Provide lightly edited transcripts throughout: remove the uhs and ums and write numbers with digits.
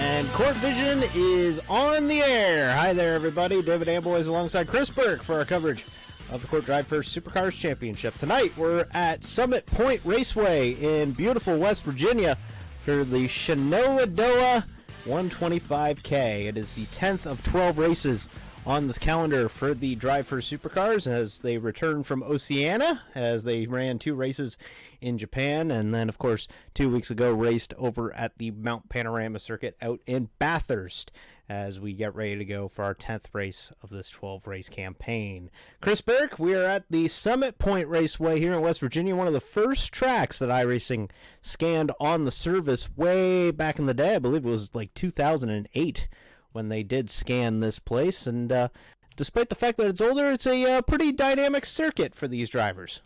And Court Vision is on the air. Hi there, everybody. David Amboys alongside Chris Burke for our coverage of the CORT DriveFirst Supercars Championship. Tonight, we're at Summit Point Raceway in beautiful West Virginia for the Shenandoah 125K. It is the 10th of 12 races on this calendar for the DriveFirst Supercars as they return from Oceania, as they ran 2 races in Japan, and then, of course, 2 weeks ago raced over at the Mount Panorama circuit out in Bathurst as we get ready to go for our 10th race of this 12-race campaign. Chris Burke, we are at the Summit Point Raceway here in West Virginia, one of the first tracks that iRacing scanned on the service way back in the day. I believe it was like 2008 when they did scan this place, and despite the fact that it's older, it's a pretty dynamic circuit for these drivers.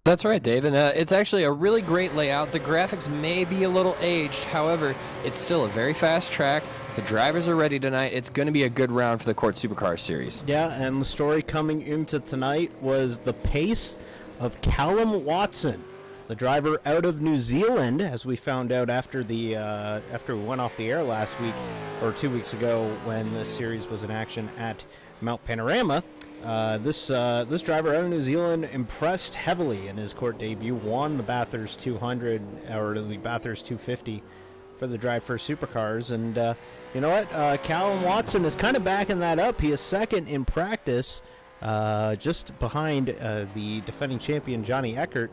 That's right, Dave, and it's actually a really great layout. The graphics may be a little aged, however, it's still a very fast track. The drivers are ready tonight. It's going to be a good round for the CORT Supercars series. Yeah, and the story coming into tonight was the pace of Callum Watson, the driver out of New Zealand, as we found out after we went off the air last week, or 2 weeks ago, when the series was in action at Mount Panorama. This driver out of New Zealand impressed heavily in his CORT debut, won the Bathurst 200, or the Bathurst 250 for the DriveFirst Supercars, and you know what? Callum Watson is kind of backing that up. He is second in practice, just behind the defending champion Johnny Eckert,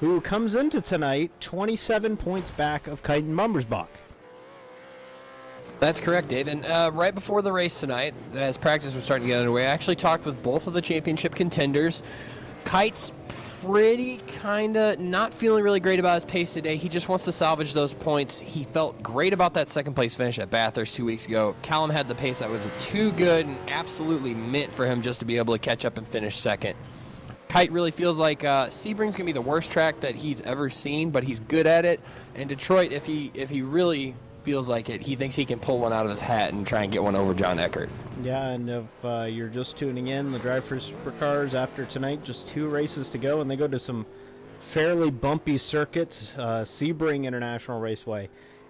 who comes into tonight 27 points back of Kyten Mummersbach. That's correct, Dave. And right before the race tonight, as practice was starting to get underway, I actually talked with both of the championship contenders. Kite's pretty kind of not feeling really great about his pace today. He just wants to salvage those points. He felt great about that second place finish at Bathurst 2 weeks ago. Callum had the pace that was too good and absolutely meant for him just to be able to catch up and finish second. Kite really feels like Sebring's going to be the worst track that he's ever seen, but he's good at it. And Detroit, if he really feels like it, he thinks he can pull one out of his hat and try and get one over John Eckert. Yeah, and if you're just tuning in, the DriveFirst Supercars after tonight, just 2 races to go, and they go to some fairly bumpy circuits. Sebring International Raceway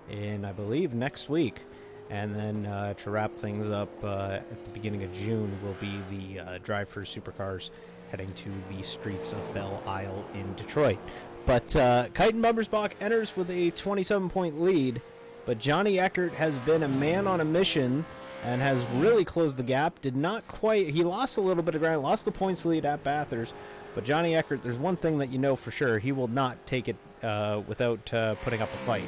in, I believe, next week. And then to wrap things up at the beginning of June will be the DriveFirst Supercars heading to the streets of Belle Isle in Detroit. But Kyten Mummersbach enters with a 27-point lead, but Johnny Eckert has been a man on a mission and has really closed the gap. He lost a little bit of ground, lost the points lead at Bathurst, but Johnny Eckert, there's one thing that you know for sure, he will not take it without putting up a fight.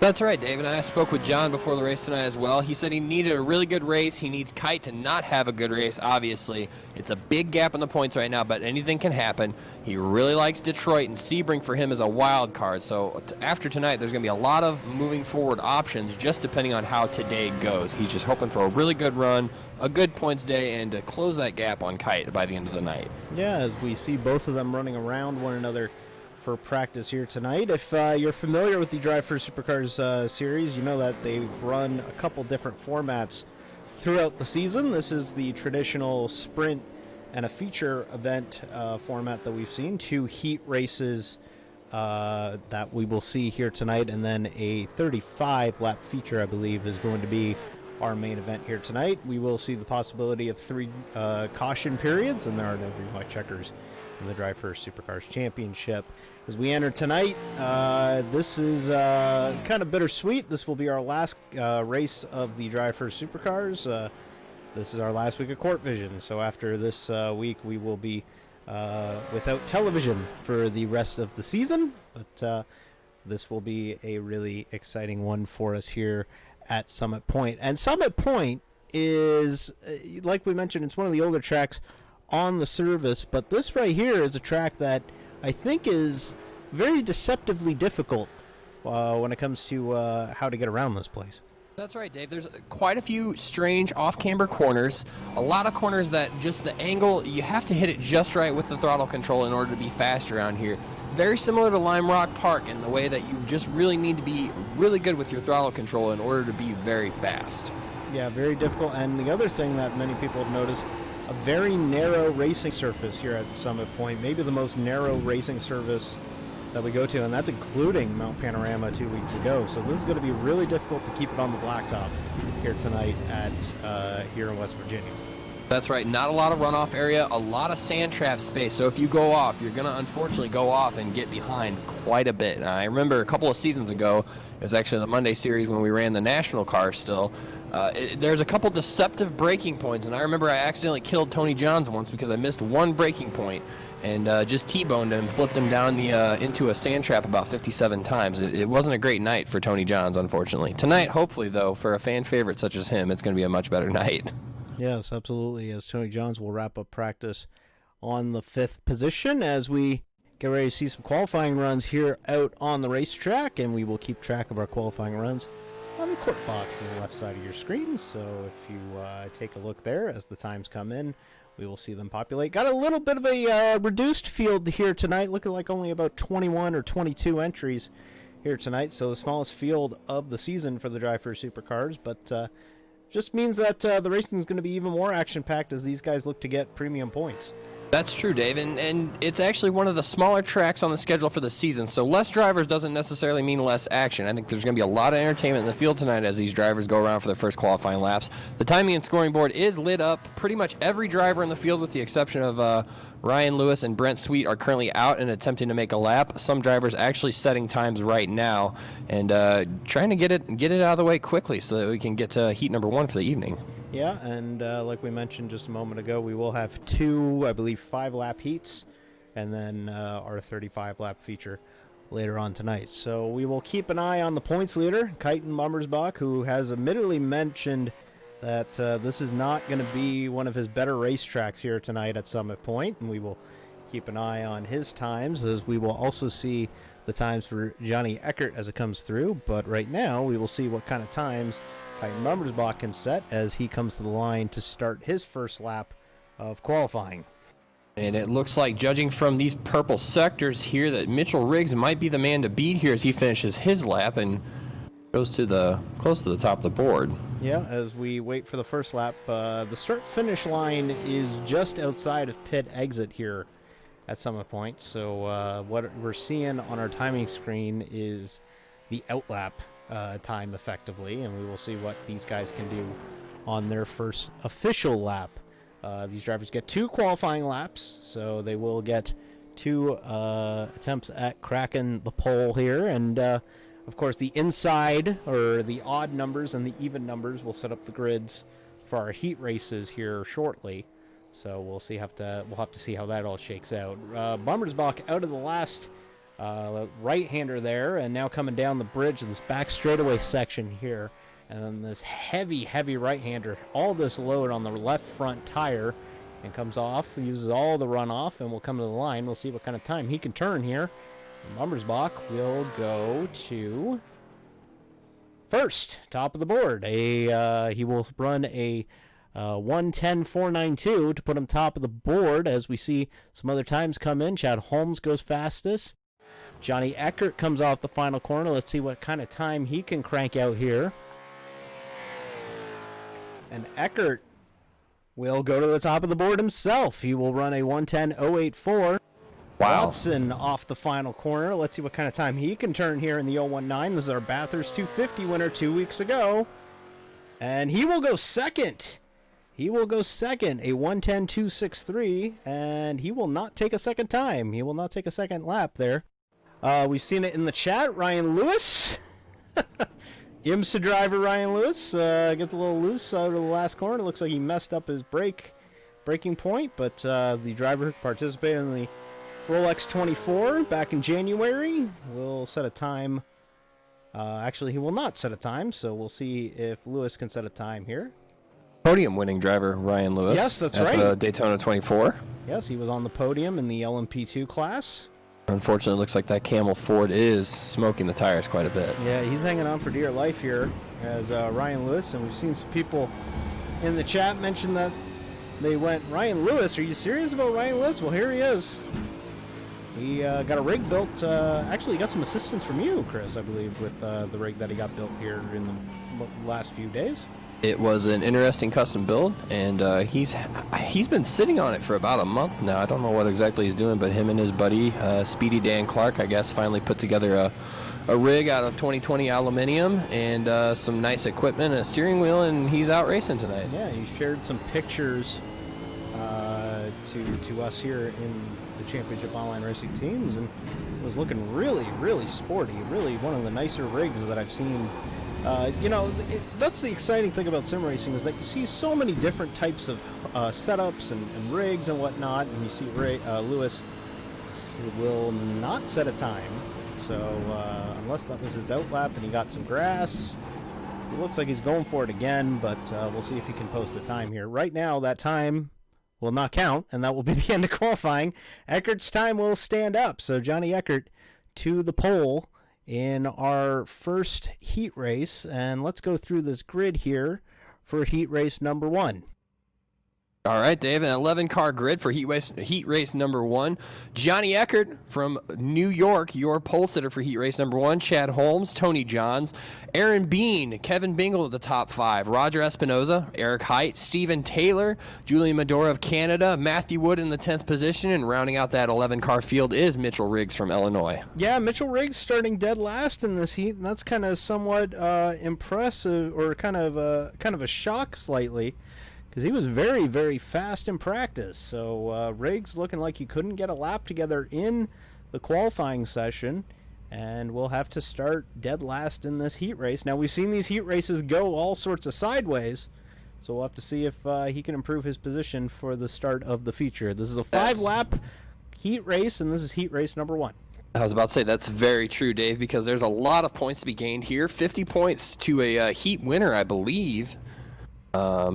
That's right, Dave, and I spoke with John before the race tonight as well. He said he needed a really good race. He needs Kite to not have a good race, obviously. It's a big gap in the points right now, but anything can happen. He really likes Detroit, and Sebring for him is a wild card. So after tonight, there's going to be a lot of moving forward options just depending on how today goes. He's just hoping for a really good run, a good points day, and to close that gap on Kite by the end of the night. Yeah, as we see both of them running around one another for practice here tonight. If you're familiar with the DriveFirst Supercars series, you know that they've run a couple different formats throughout the season. This is the traditional sprint and a feature event format that we've seen. 2 heat races that we will see here tonight, and then a 35-lap feature, I believe, is going to be our main event here tonight. We will see the possibility of 3 caution periods, and there are no green white checkers in the DriveFirst Supercars Championship. As we enter tonight, this is kind of bittersweet. This will be our last race of the DriveFirst Supercars. This is our last week of Court Vision, so after this week we will be without television for the rest of the season, but this will be a really exciting one for us here at Summit Point. And Summit Point is, like we mentioned, it's one of the older tracks on the service, but this right here is a track that I think is very deceptively difficult when it comes to how to get around this place. That's right, Dave. There's quite a few strange off-camber corners, a lot of corners that just the angle, you have to hit it just right with the throttle control in order to be fast around here. Very similar to Lime Rock Park in the way that you just really need to be really good with your throttle control in order to be very fast. Yeah, very difficult. And the other thing that many people have noticed, a very narrow racing surface here at Summit Point, maybe the most narrow racing surface that we go to, and that's including Mount Panorama 2 weeks ago. So this is going to be really difficult to keep it on the blacktop here tonight at here in West Virginia. That's right. Not a lot of runoff area, a lot of sand trap space. So if you go off, you're going to unfortunately go off and get behind quite a bit. And I remember a couple of seasons ago, it was actually the Monday series when we ran the national car still. There's a couple deceptive braking points, and I remember I accidentally killed Tony Johns once because I missed one braking point and just T-boned him, flipped him down into a sand trap about 57 times. It wasn't a great night for Tony Johns, unfortunately. Tonight, hopefully, though, for a fan favorite such as him, it's going to be a much better night. Yes, absolutely, as Tony Johns will wrap up practice on the 5th position as we get ready to see some qualifying runs here out on the racetrack, and we will keep track of our qualifying runs on the court box to the left side of your screen. So if you take a look there as the times come in, we will see them populate. Got a little bit of a reduced field here tonight, looking like only about 21 or 22 entries here tonight, so the smallest field of the season for the DriveFirst Supercars, but just means that the racing is going to be even more action-packed as these guys look to get premium points. That's true, Dave, and it's actually one of the smaller tracks on the schedule for the season, so less drivers doesn't necessarily mean less action. I think there's going to be a lot of entertainment in the field tonight as these drivers go around for their first qualifying laps. The timing and scoring board is lit up. Pretty much every driver in the field, with the exception of Ryan Lewis and Brent Sweet, are currently out and attempting to make a lap. Some drivers actually setting times right now and trying to get it out of the way quickly so that we can get to heat number 1 for the evening. Yeah, and like we mentioned just a moment ago, we will have 2, I believe, 5-lap heats, and then our 35-lap feature later on tonight. So we will keep an eye on the points leader, Kyten Bummersbach, who has admittedly mentioned that this is not going to be one of his better racetracks here tonight at Summit Point, and we will keep an eye on his times, as we will also see the times for Johnny Eckert as it comes through. But right now, we will see what kind of times Kyten Bummersbach can set as he comes to the line to start his first lap of qualifying. And it looks like, judging from these purple sectors here, that Mitchell Riggs might be the man to beat here as he finishes his lap and goes to close to the top of the board. Yeah, as we wait for the first lap, the start-finish line is just outside of pit exit here at Summit Point. So what we're seeing on our timing screen is the outlap time effectively, and we will see what these guys can do on their first official lap. These drivers get 2 qualifying laps, so they will get 2 attempts at cracking the pole here, and of course the inside, or the odd numbers and the even numbers, will set up the grids for our heat races here shortly. So we'll have to see how that all shakes out. Bummersbach out of the last right-hander there, and now coming down the bridge of this back straightaway section here, and then this heavy right-hander, all this load on the left front tire, and comes off, uses all the runoff, and will come to the line. We'll see what kind of time he can turn here. And Bummersbach will go to first, top of the board. He will run a 1:10.492 to put him top of the board, as we see some other times come in. Chad Holmes goes fastest. Johnny Eckert comes off the final corner. Let's see what kind of time he can crank out here. And Eckert will go to the top of the board himself. He will run a 1:10.084. Wow. Watson off the final corner. Let's see what kind of time he can turn here in the 019. This is our Bathurst 250 winner 2 weeks ago. And he will go second. He will go second, a 1:10.263, and he will not take a second time. He will not take a second lap there. We've seen it in the chat. Ryan Lewis. IMSA driver Ryan Lewis gets a little loose out of the last corner. It looks like he messed up his braking point, but the driver participated in the Rolex 24 back in January will set a time. Actually, he will not set a time, so we'll see if Lewis can set a time here. Podium-winning driver Ryan Lewis. Yes, that's at right. The Daytona 24. Yes, he was on the podium in the LMP2 class. Unfortunately, it looks like that Camel Ford is smoking the tires quite a bit. Yeah, he's hanging on for dear life here as Ryan Lewis, and we've seen some people in the chat mention that they went, Ryan Lewis, are you serious about Ryan Lewis? Well, here he is. He got a rig built. Actually, he got some assistance from you, Chris, I believe, with the rig that he got built here in the last few days. It was an interesting custom build, and he's been sitting on it for about a month now. I don't know what exactly he's doing, but him and his buddy, Speedy Dan Clark, I guess, finally put together a rig out of 2020 aluminum and some nice equipment and a steering wheel, and he's out racing tonight. Yeah, he shared some pictures to us here in the Championship Online Racing Teams, and it was looking really, really sporty. Really one of the nicer rigs that I've seen. That's the exciting thing about sim racing, is that you see so many different types of setups and rigs and whatnot, and you see Lewis will not set a time, so unless that was his outlap and he got some grass, it looks like he's going for it again, but we'll see if he can post the time here. Right now, that time will not count, and that will be the end of qualifying. Eckert's time will stand up, so Johnny Eckert to the pole in our first heat race, and let's go through this grid here for heat race number 1. All right, Dave, an 11-car grid for heat race number 1. Johnny Eckert from New York, your pole sitter for heat race number 1. Chad Holmes, Tony Johns, Aaron Bean, Kevin Bingle at the top 5. Roger Espinoza, Eric Height, Stephen Taylor, Julian Medora of Canada, Matthew Wood in the 10th position, and rounding out that 11-car field is Mitchell Riggs from Illinois. Yeah, Mitchell Riggs starting dead last in this heat, and that's kind of somewhat impressive, or kind of a shock slightly, because he was very, very fast in practice. So Riggs looking like he couldn't get a lap together in the qualifying session, and we'll have to start dead last in this heat race. Now, we've seen these heat races go all sorts of sideways, so we'll have to see if he can improve his position for the start of the feature. This is a 5-lap heat race, and this is heat race number 1. I was about to say that's very true, Dave, because there's a lot of points to be gained here. 50 points to a heat winner, I believe,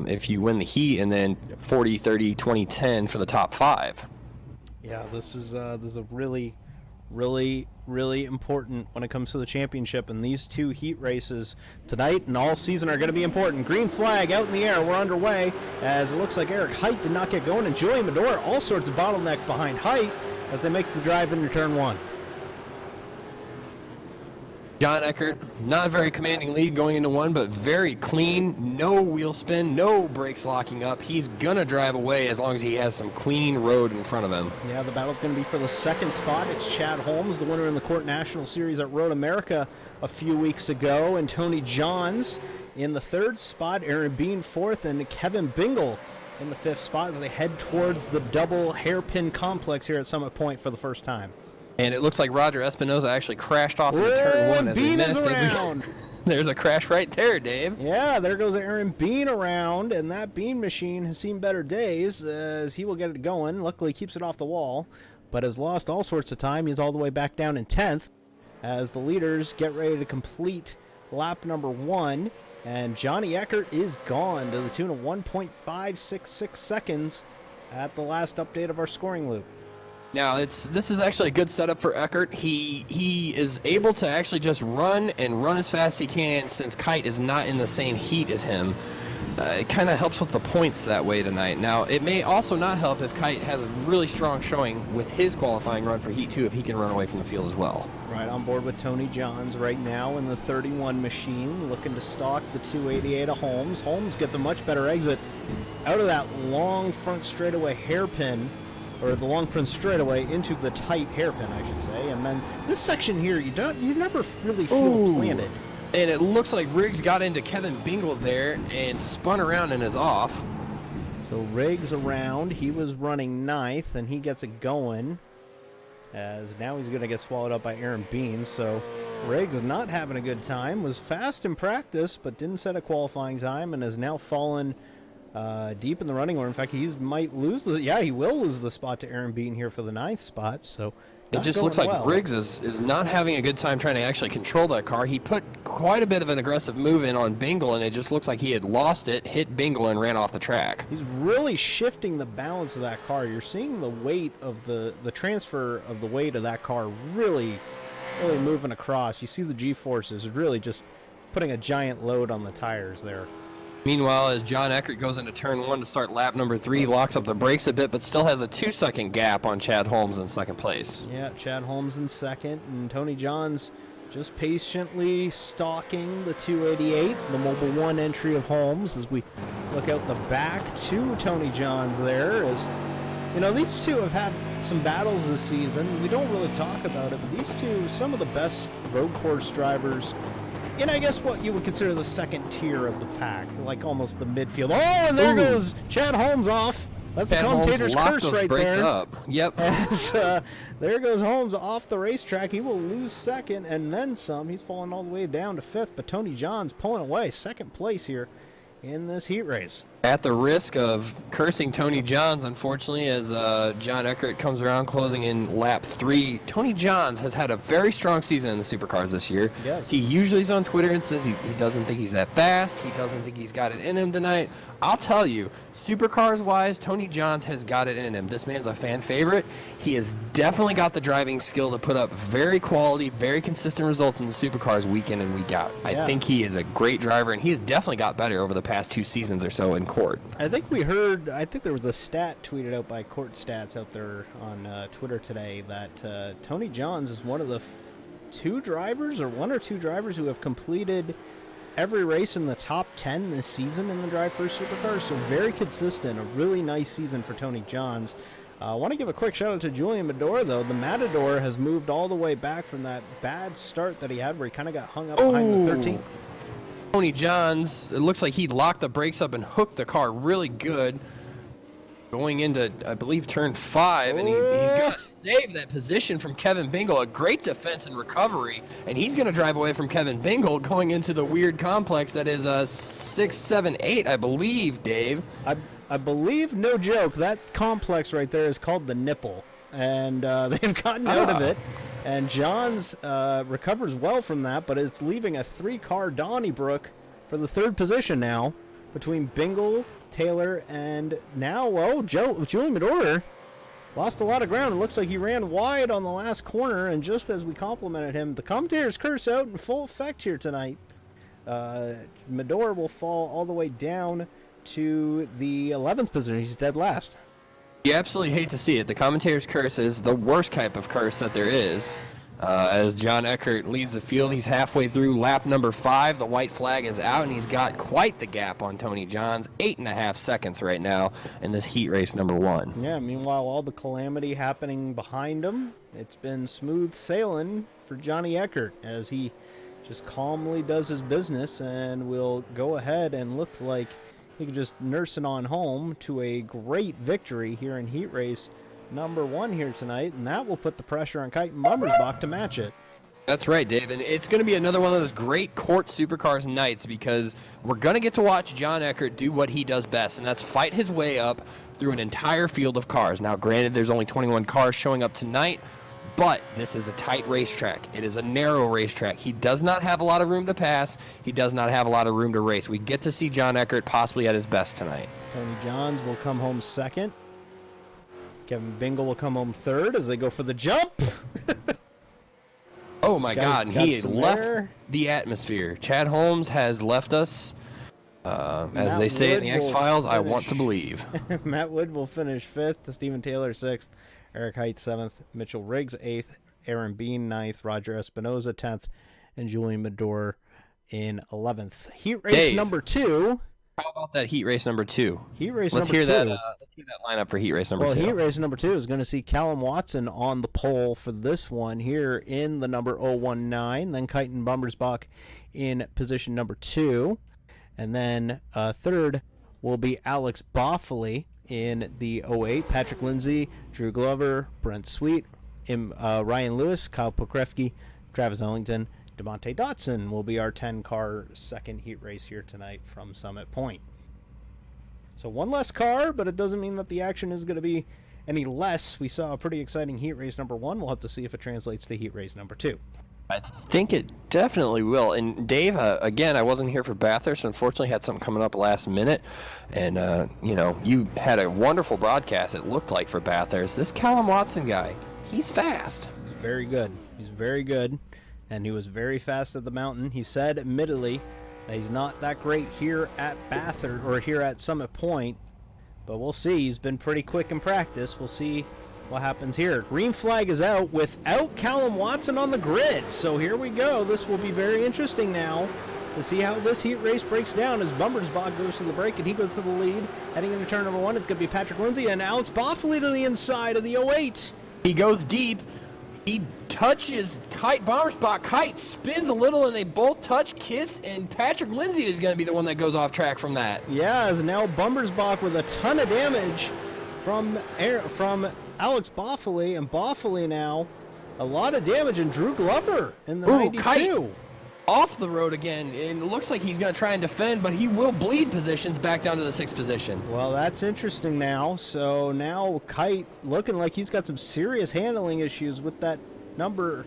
if you win the heat, and then 40, 30, 20, 10 for the top 5. Yeah, this is a really, really, really important when it comes to the championship, and these 2 heat races tonight and all season are going to be important. Green flag out in the air. We're underway, as it looks like Eric Height did not get going, and Julian Medora all sorts of bottleneck behind Height as they make the drive into turn 1. John Eckert, not a very commanding lead going into 1, but very clean, no wheel spin, no brakes locking up. He's going to drive away as long as he has some clean road in front of him. Yeah, the battle's going to be for the 2nd spot. It's Chad Holmes, the winner in the CORT National Series at Road America a few weeks ago, and Tony Johns in the 3rd spot, Aaron Bean 4th, and Kevin Bingle in the 5th spot as they head towards the double hairpin complex here at Summit Point for the first time. And it looks like Roger Espinoza actually crashed off into turn 1 as we missed. There's a crash right there, Dave. Yeah, there goes Aaron Bean around, and that Bean machine has seen better days as he will get it going. Luckily, keeps it off the wall, but has lost all sorts of time. He's all the way back down in 10th as the leaders get ready to complete lap number 1. And Johnny Eckert is gone to the tune of 1.566 seconds at the last update of our scoring loop. Now, this is actually a good setup for Eckert. He is able to actually just run as fast as he can, since Kite is not in the same heat as him. It kind of helps with the points that way tonight. Now, it may also not help if Kite has a really strong showing with his qualifying run for Heat 2 if he can run away from the field as well. Right on board with Tony Johns right now in the 31 machine, looking to stalk the 288 of Holmes. Holmes gets a much better exit out of that long front straightaway hairpin, or the long front straightaway into the tight hairpin, I should say. And then this section here, you never really feel planted. And it looks like Riggs got into Kevin Bingle there and spun around and is off. So Riggs around, he was running 9th, and he gets it going, as now he's going to get swallowed up by Aaron Bean. So Riggs not having a good time, was fast in practice, but didn't set a qualifying time, and has now fallen deep in the running order. In fact, he might lose he will lose the spot to Aaron Bean here for the 9th spot. So it just looks like Riggs is not having a good time trying to actually control that car. He put quite a bit of an aggressive move in on Bingle, and it just looks like he had lost it, hit Bingle, and ran off the track. He's really shifting the balance of that car. You're seeing the weight of the transfer of the weight of that car really moving across. You see the G-forces really just putting a giant load on the tires there. Meanwhile, as John Eckert goes into turn 1 to start lap number 3, locks up the brakes a bit, but still has a 2-second gap on Chad Holmes in second place. Yeah, Chad Holmes in second, and Tony Johns just patiently stalking the 288, the Mobile 1 entry of Holmes, as we look out the back to Tony Johns there. As you know, these two have had some battles this season. We don't really talk about it, but these two, some of the best road course drivers in, I guess, what you would consider the second tier of the pack, like almost the midfield. Oh, and there goes Chad Holmes off. That's the commentator's curse right there. Up. Yep. As, there goes Holmes off the racetrack. He will lose second and then some. He's falling all the way down to fifth, but Tony Johns pulling away second place here in this heat race. At the risk of cursing Tony Johns, unfortunately, as John Eckert comes around closing in lap 3, Tony Johns has had a very strong season in the Supercars this year. Yes. He usually is on Twitter and says he doesn't think he's that fast. He doesn't think he's got it in him tonight. I'll tell you, Supercars-wise, Tony Johns has got it in him. This man's a fan favorite. He has definitely got the driving skill to put up very quality, very consistent results in the Supercars week in and week out. I think he is a great driver, and he's definitely got better over the past 2 seasons or so in CORT. I think there was a stat tweeted out by CORT Stats out there on Twitter today that Tony Johns is one of the 2 drivers, or 1 or 2 drivers, who have completed every race in the top 10 this season in the DriveFirst Supercars. So very consistent, a really nice season for Tony Johns. I want to give a quick shout out to Julian Mador, though. The Matador has moved all the way back from that bad start that he had where he kind of got hung up behind the 13th. Tony Johns, it looks like he locked the brakes up and hooked the car really good going into, I believe, turn 5, and he's going to save that position from Kevin Bingle. A great defense and recovery, and he's going to drive away from Kevin Bingle going into the weird complex that is 6, 7, 8, I believe, Dave. I believe, no joke, that complex right there is called the Nipple, and they've gotten out of it. And Johns recovers well from that, but it's leaving a 3-car Donnybrook for the 3rd position now between Bingle, Taylor, and now, Julian Mador lost a lot of ground. It looks like he ran wide on the last corner, and just as we complimented him, the commentator's curse out in full effect here tonight. Mador will fall all the way down to the 11th position. He's dead last. You absolutely hate to see it. The commentator's curse is the worst type of curse that there is. As John Eckert leads the field, he's halfway through lap number 5. The white flag is out, and he's got quite the gap on Tony Johns. 8.5 seconds right now in this heat race number 1. Yeah, meanwhile, all the calamity happening behind him, it's been smooth sailing for Johnny Eckert as he just calmly does his business and will go ahead and look like he can just nurse it on home to a great victory here in heat race number 1 here tonight, and that will put the pressure on Kite and Bummersbach to match it. That's right, Dave, and it's going to be another one of those great CORT Supercars nights because we're going to get to watch John Eckert do what he does best, and that's fight his way up through an entire field of cars. Now, granted, there's only 21 cars showing up tonight, but this is a tight racetrack. It is a narrow racetrack. He does not have a lot of room to pass. He does not have a lot of room to race. We get to see John Eckert possibly at his best tonight. Tony Johns will come home 2nd. Kevin Bingle will come home 3rd as they go for the jump. Oh, my God. He left the atmosphere. Chad Holmes has left us. As they say in the X-Files, I want to believe. Matt Wood will finish 5th. Steven Taylor 6th. Eric Height 7th. Mitchell Riggs 8th. Aaron Bean 9th. Roger Espinoza 10th. And Julian Mador in 11th. Heat race number 2. How about that heat race number 2? Let's hear that lineup for heat race number 2. Well, heat race number 2 is going to see Callum Watson on the pole for this one here in the number 019. Then Kyton Bummersbach in position number 2. And then 3rd will be Alex Boffoli in the 08. Patrick Lindsay, Drew Glover, Brent Sweet, Ryan Lewis, Kyle Pokrefke, Travis Ellington, DeMonte Dotson will be our 10-car second heat race here tonight from Summit Point. So one less car, but it doesn't mean that the action is going to be any less. We saw a pretty exciting heat race number 1. We'll have to see if it translates to heat race number 2. I think it definitely will. And Dave, again, I wasn't here for Bathurst. Unfortunately, had something coming up last minute. And, you had a wonderful broadcast, it looked like, for Bathurst. This Callum Watson guy, he's fast. He's very good. And he was very fast at the mountain. He said, admittedly, He's not that great here at Bathurst or here at Summit Point, but we'll see. He's been pretty quick in practice. We'll see what happens here. Green flag is out without Callum Watson on the grid. So here we go. This will be very interesting now to see how this heat race breaks down as Bumbersbach goes to the break and he goes to the lead. Heading into turn number 1, it's going to be Patrick Lindsay and Alex Boffoli to the inside of the 08. He goes deep. He touches Kite Bumbersbach. Kite spins a little, and they both touch, kiss, and Patrick Lindsay is going to be the one that goes off track from that. Yeah, as now Bumbersbach with a ton of damage from Alex Boffoli, and Boffoli now a lot of damage, and Drew Glover in the 92. Kite off the road again, and it looks like he's going to try and defend, but he will bleed positions back down to the 6th position. Well, that's interesting now. So now Kite looking like he's got some serious handling issues with that number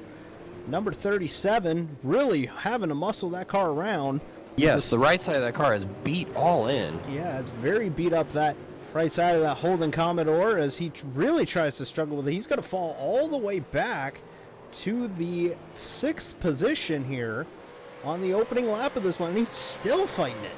37, really having to muscle that car around. Yes, the right side of that car is beat all in. Yeah, it's very beat up, that right side of that Holden Commodore, as he really tries to struggle with it. He's going to fall all the way back to the 6th position here on the opening lap of this one, and he's still fighting it.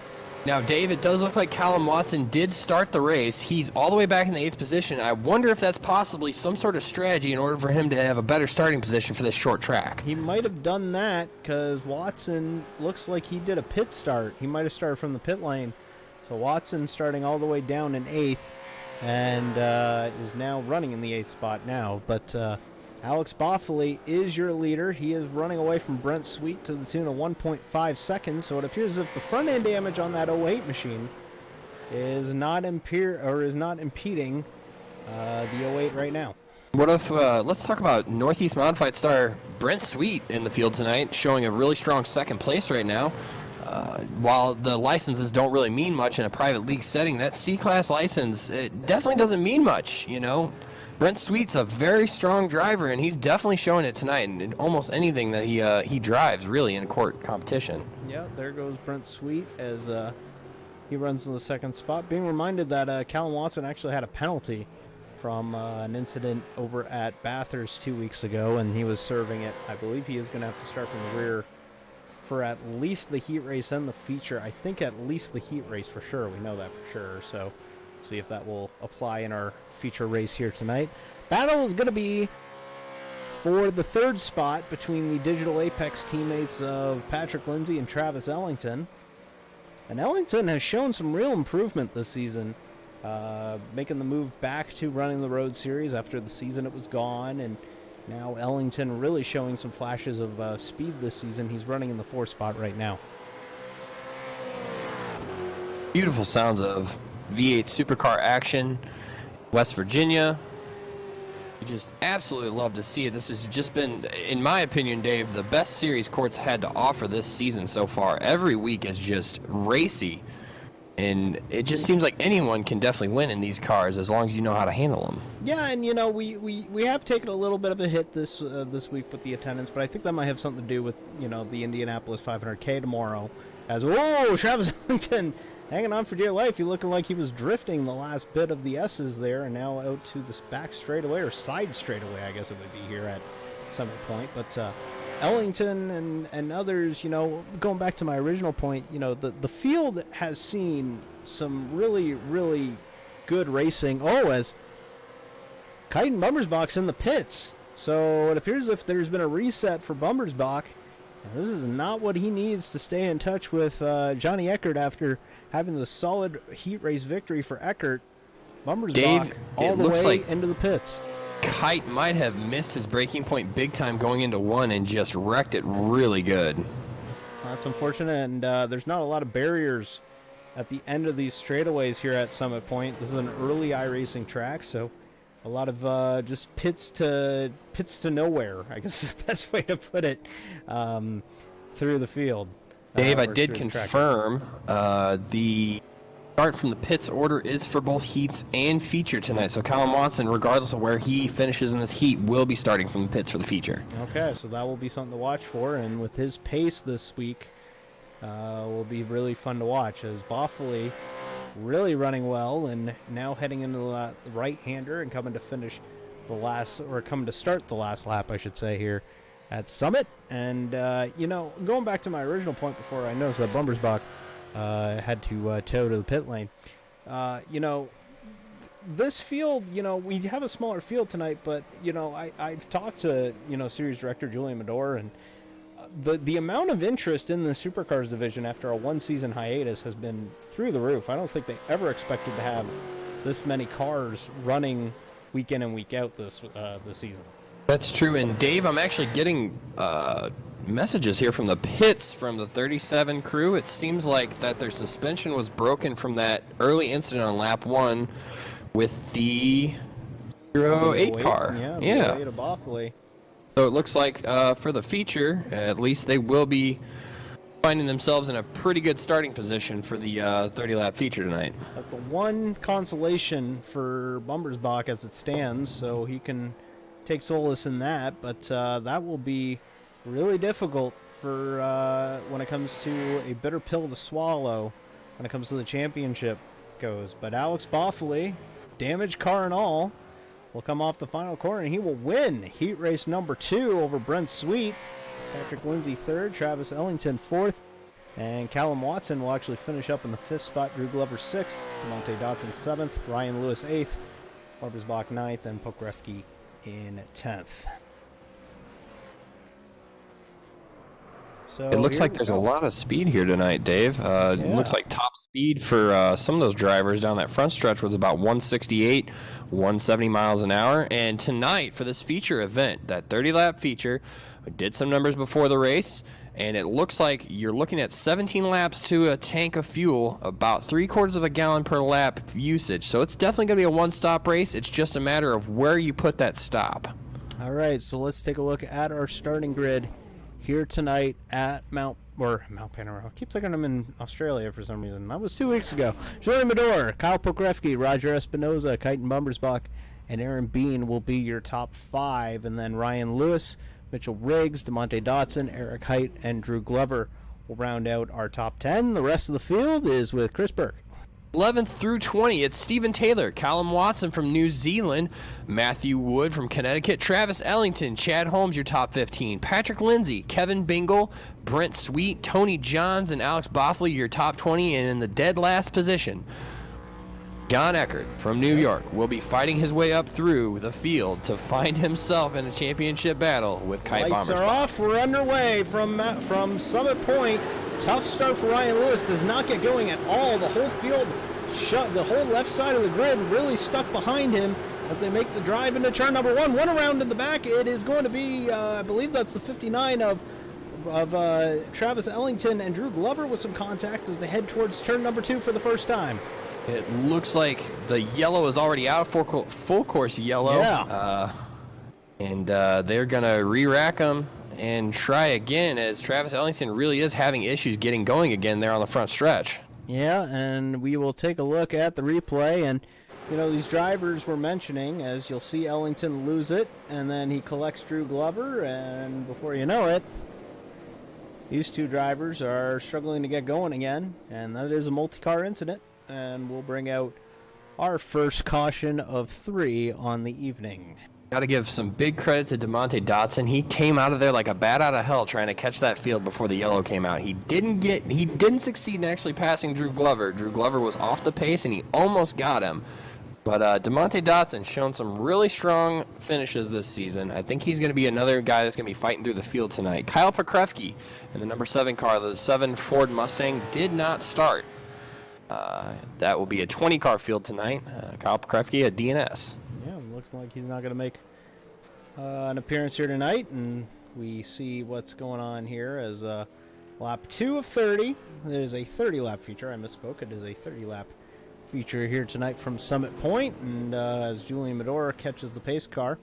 Now, Dave, it does look like Callum Watson did start the race. He's all the way back in the 8th position. I wonder if that's possibly some sort of strategy in order for him to have a better starting position for this short track. He might have done that because Watson looks like he did a pit start. He might have started from the pit lane. So Watson starting all the way down in 8th and is now running in the 8th spot now. But Alex Boffoli is your leader. He is running away from Brent Sweet to the tune of 1.5 seconds. So it appears as if the front end damage on that 08 machine is not impeding the 08 right now. What if let's talk about Northeast Modified star Brent Sweet in the field tonight, showing a really strong 2nd place right now. While the licenses don't really mean much in a private league setting, that C-Class license, it definitely doesn't mean much, you know. Brent Sweet's a very strong driver, and he's definitely showing it tonight in almost anything that he drives, really, in a court competition. Yeah, there goes Brent Sweet as he runs in the 2nd spot. Being reminded that Callum Watson actually had a penalty from an incident over at Bathurst 2 weeks ago, and he was serving it. I believe he is going to have to start from the rear for at least the heat race and the feature. I think at least the heat race for sure. We know that for sure. So see if that will apply in our feature race here tonight. Battle is going to be for the 3rd spot between the Digital Apex teammates of Patrick Lindsay and Travis Ellington. And Ellington has shown some real improvement this season, making the move back to running the Road Series after the season it was gone, and now Ellington really showing some flashes of speed this season. He's running in the 4th spot right now. Beautiful sounds of V8 supercar action, West Virginia. You just absolutely love to see it. This has just been, in my opinion, Dave, the best series Court's had to offer this season so far. Every week is just racy, and it just seems like anyone can definitely win in these cars as long as you know how to handle them. Yeah, and you know, we have taken a little bit of a hit this week with the attendance, but I think that might have something to do with, you know, the Indianapolis 500K tomorrow. As Travis Ellington hanging on for dear life. He looking like he was drifting the last bit of the S's there, and now out to the back straightaway, or side straightaway, I guess it would be here at Summit Point. But Ellington and others, you know, going back to my original point, you know, the field has seen some really, really good racing. As Kite and Bumbersbach's in the pits. So it appears as if there's been a reset for Bumbersbach. This is not what he needs to stay in touch with Johnny Eckert after having the solid heat race victory for Eckert. Bumbersbach all the way like into the pits. Kite might have missed his braking point big time going into 1 and just wrecked it really good. That's unfortunate, and there's not a lot of barriers at the end of these straightaways here at Summit Point. This is an early iRacing track, so a lot of just pits to nowhere, I guess is the best way to put it, through the field. Dave, I did confirm the start from the pits order is for both heats and feature tonight. So Callum Watson, regardless of where he finishes in this heat, will be starting from the pits for the feature. Okay, so that will be something to watch for. And with his pace this week, will be really fun to watch, as Boffoli really running well and now heading into the right-hander and coming to start the last lap, I should say, here at Summit. And, going back to my original point before I noticed that Bummersbach had to tow to the pit lane, this field, we have a smaller field tonight, but, I've talked to, series director Julian Medor, and the amount of interest in the Supercars division after a one-season hiatus has been through the roof. I don't think they ever expected to have this many cars running week in and week out this season. That's true. And Dave, I'm actually getting messages here from the pits from the 37 crew. It seems like that their suspension was broken from that early incident on lap 1 with the 08 car. Yeah. 08 of Boffley. So it looks like for the feature, at least they will be finding themselves in a pretty good starting position for the 30-lap feature tonight. That's the one consolation for Bummersbach as it stands, so he can take solace in that, but that will be really difficult for when it comes to a bitter pill to swallow when it comes to the championship goes. But Alex Boffley, damaged car and all, will come off the final corner, and he will win heat race number 2 over Brent Sweet. Patrick Lindsay 3rd, Travis Ellington 4th, and Callum Watson will actually finish up in the 5th spot. Drew Glover 6th, Monte Dotson 7th, Ryan Lewis 8th, Barbasbach 9th, and Pokrefke in 10th. So it looks like there's a lot of speed here tonight, Dave. It looks like top speed for some of those drivers down that front stretch was about 168, 170 miles an hour. And tonight, for this feature event, that 30-lap feature, we did some numbers before the race, and it looks like you're looking at 17 laps to a tank of fuel, about 3/4 of a gallon per lap usage. So it's definitely going to be a one-stop race. It's just a matter of where you put that stop. All right, so let's take a look at our starting grid here tonight at Mount Panorama. I keep thinking I'm in Australia for some reason. That was 2 weeks ago. Julian Medor, Kyle Pokrefke, Roger Espinoza, Kyton Bummersbach, and Aaron Bean will be your top 5. And then Ryan Lewis, Mitchell Riggs, DeMonte Dotson, Eric Height, and Drew Glover will round out our top 10. The rest of the field is with Chris Burke. 11th through 20, it's Stephen Taylor, Callum Watson from New Zealand, Matthew Wood from Connecticut, Travis Ellington, Chad Holmes, your top 15, Patrick Lindsay, Kevin Bingle, Brent Sweet, Tony Johns, and Alex Boffley, your top 20, and in the dead last position, John Eckert from New York will be fighting his way up through the field to find himself in a championship battle with Kite Lights Bummersbach. are off. We're underway from Summit Point. Tough start for Ryan Lewis. Does not get going at all. The whole field shut. The whole left side of the grid really stuck behind him as they make the drive into turn number 1. One around in the back. It is going to be, I believe that's the 59 of Travis Ellington and Drew Glover with some contact as they head towards turn number 2 for the first time. It looks like the yellow is already out, full course yellow. Yeah. And they're going to re-rack them and try again, as Travis Ellington really is having issues getting going again there on the front stretch. Yeah, and we will take a look at the replay. And, these drivers we're mentioning, as you'll see Ellington lose it, and then he collects Drew Glover, and before you know it, these two drivers are struggling to get going again, and that is a multi-car incident. And we'll bring out our first caution of 3 on the evening. Got to give some big credit to DeMonte Dotson. He came out of there like a bat out of hell trying to catch that field before the yellow came out. He didn't succeed in actually passing Drew Glover. Drew Glover was off the pace and he almost got him. But DeMonte Dotson shown some really strong finishes this season. I think he's going to be another guy that's going to be fighting through the field tonight. Kyle Pokrefke in the number 7 car, the 7 Ford Mustang, did not start. That will be a 20-car field tonight. Kyle Pokrefke, a DNS. Yeah, looks like he's not going to make an appearance here tonight, and we see what's going on here as lap 2 of 30. There's a 30-lap feature. I misspoke. It is a 30-lap feature here tonight from Summit Point, and as Julian Medor catches the pace car.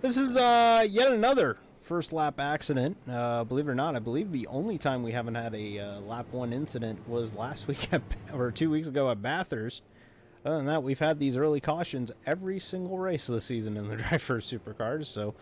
This is yet another first lap accident. Believe it or not, I believe the only time we haven't had a lap 1 incident was last week or 2 weeks ago at Bathurst. Other than that, we've had these early cautions every single race of the season in the DriveFirst Supercars. So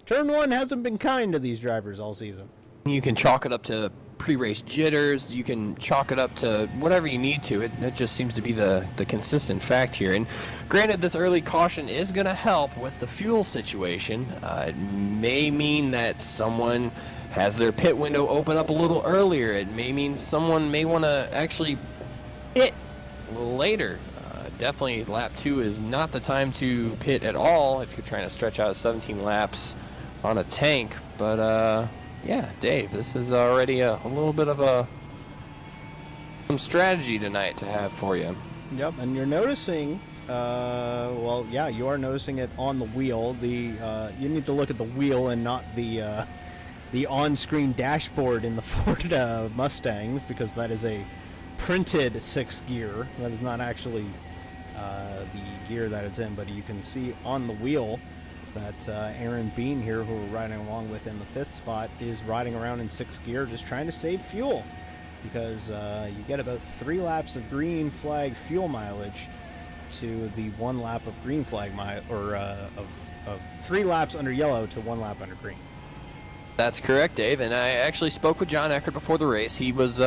turn 1 hasn't been kind to these drivers all season. You can chalk it up to pre-race jitters. You can chalk it up to whatever you need to. It just seems to be the consistent fact here. And granted, this early caution is going to help with the fuel situation. It may mean that someone has their pit window open up a little earlier. It may mean someone may want to actually pit a little later. Definitely lap 2 is not the time to pit at all if you're trying to stretch out 17 laps on a tank. But yeah, Dave, this is already a little bit of some strategy tonight to have for you. Yep, and you're noticing, well, yeah, you are noticing it on the wheel. You need to look at the wheel and not the on-screen dashboard in the Ford Mustang, because that is a printed 6th gear. That is not actually the gear that it's in, but you can see on the wheel that Aaron Bean here, who we're riding along with in the 5th spot, is riding around in 6th gear just trying to save fuel, because you get about 3 laps of green flag fuel mileage to the 1 lap of green flag of 3 laps under yellow to 1 lap under green. That's correct, Dave, and I actually spoke with John Eckert before the race. He was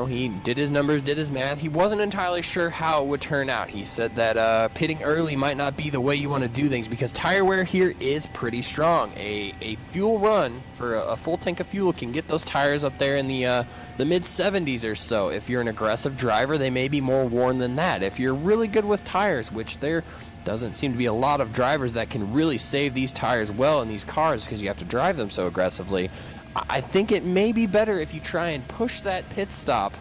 he did his numbers, did his math. He wasn't entirely sure how it would turn out. He said that pitting early might not be the way you want to do things, because tire wear here is pretty strong. A fuel run for a full tank of fuel can get those tires up there in the mid-70s or so. If you're an aggressive driver, they may be more worn than that. If you're really good with tires, which there doesn't seem to be a lot of drivers that can really save these tires well in these cars because you have to drive them so aggressively, I think it may be better if you try and push that pit stop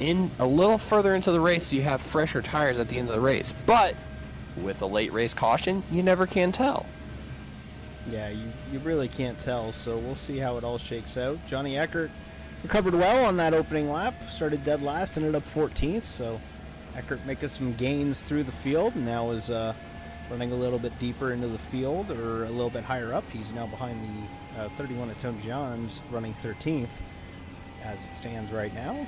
in a little further into the race so you have fresher tires at the end of the race. But with a late race caution, you never can tell. Yeah, you really can't tell, so we'll see how it all shakes out. Johnny Eckert recovered well on that opening lap, started dead last, ended up 14th, so Eckert making some gains through the field, and now is running a little bit deeper into the field, or a little bit higher up. He's now behind the 31 of Tony Johns, running 13th as it stands right now.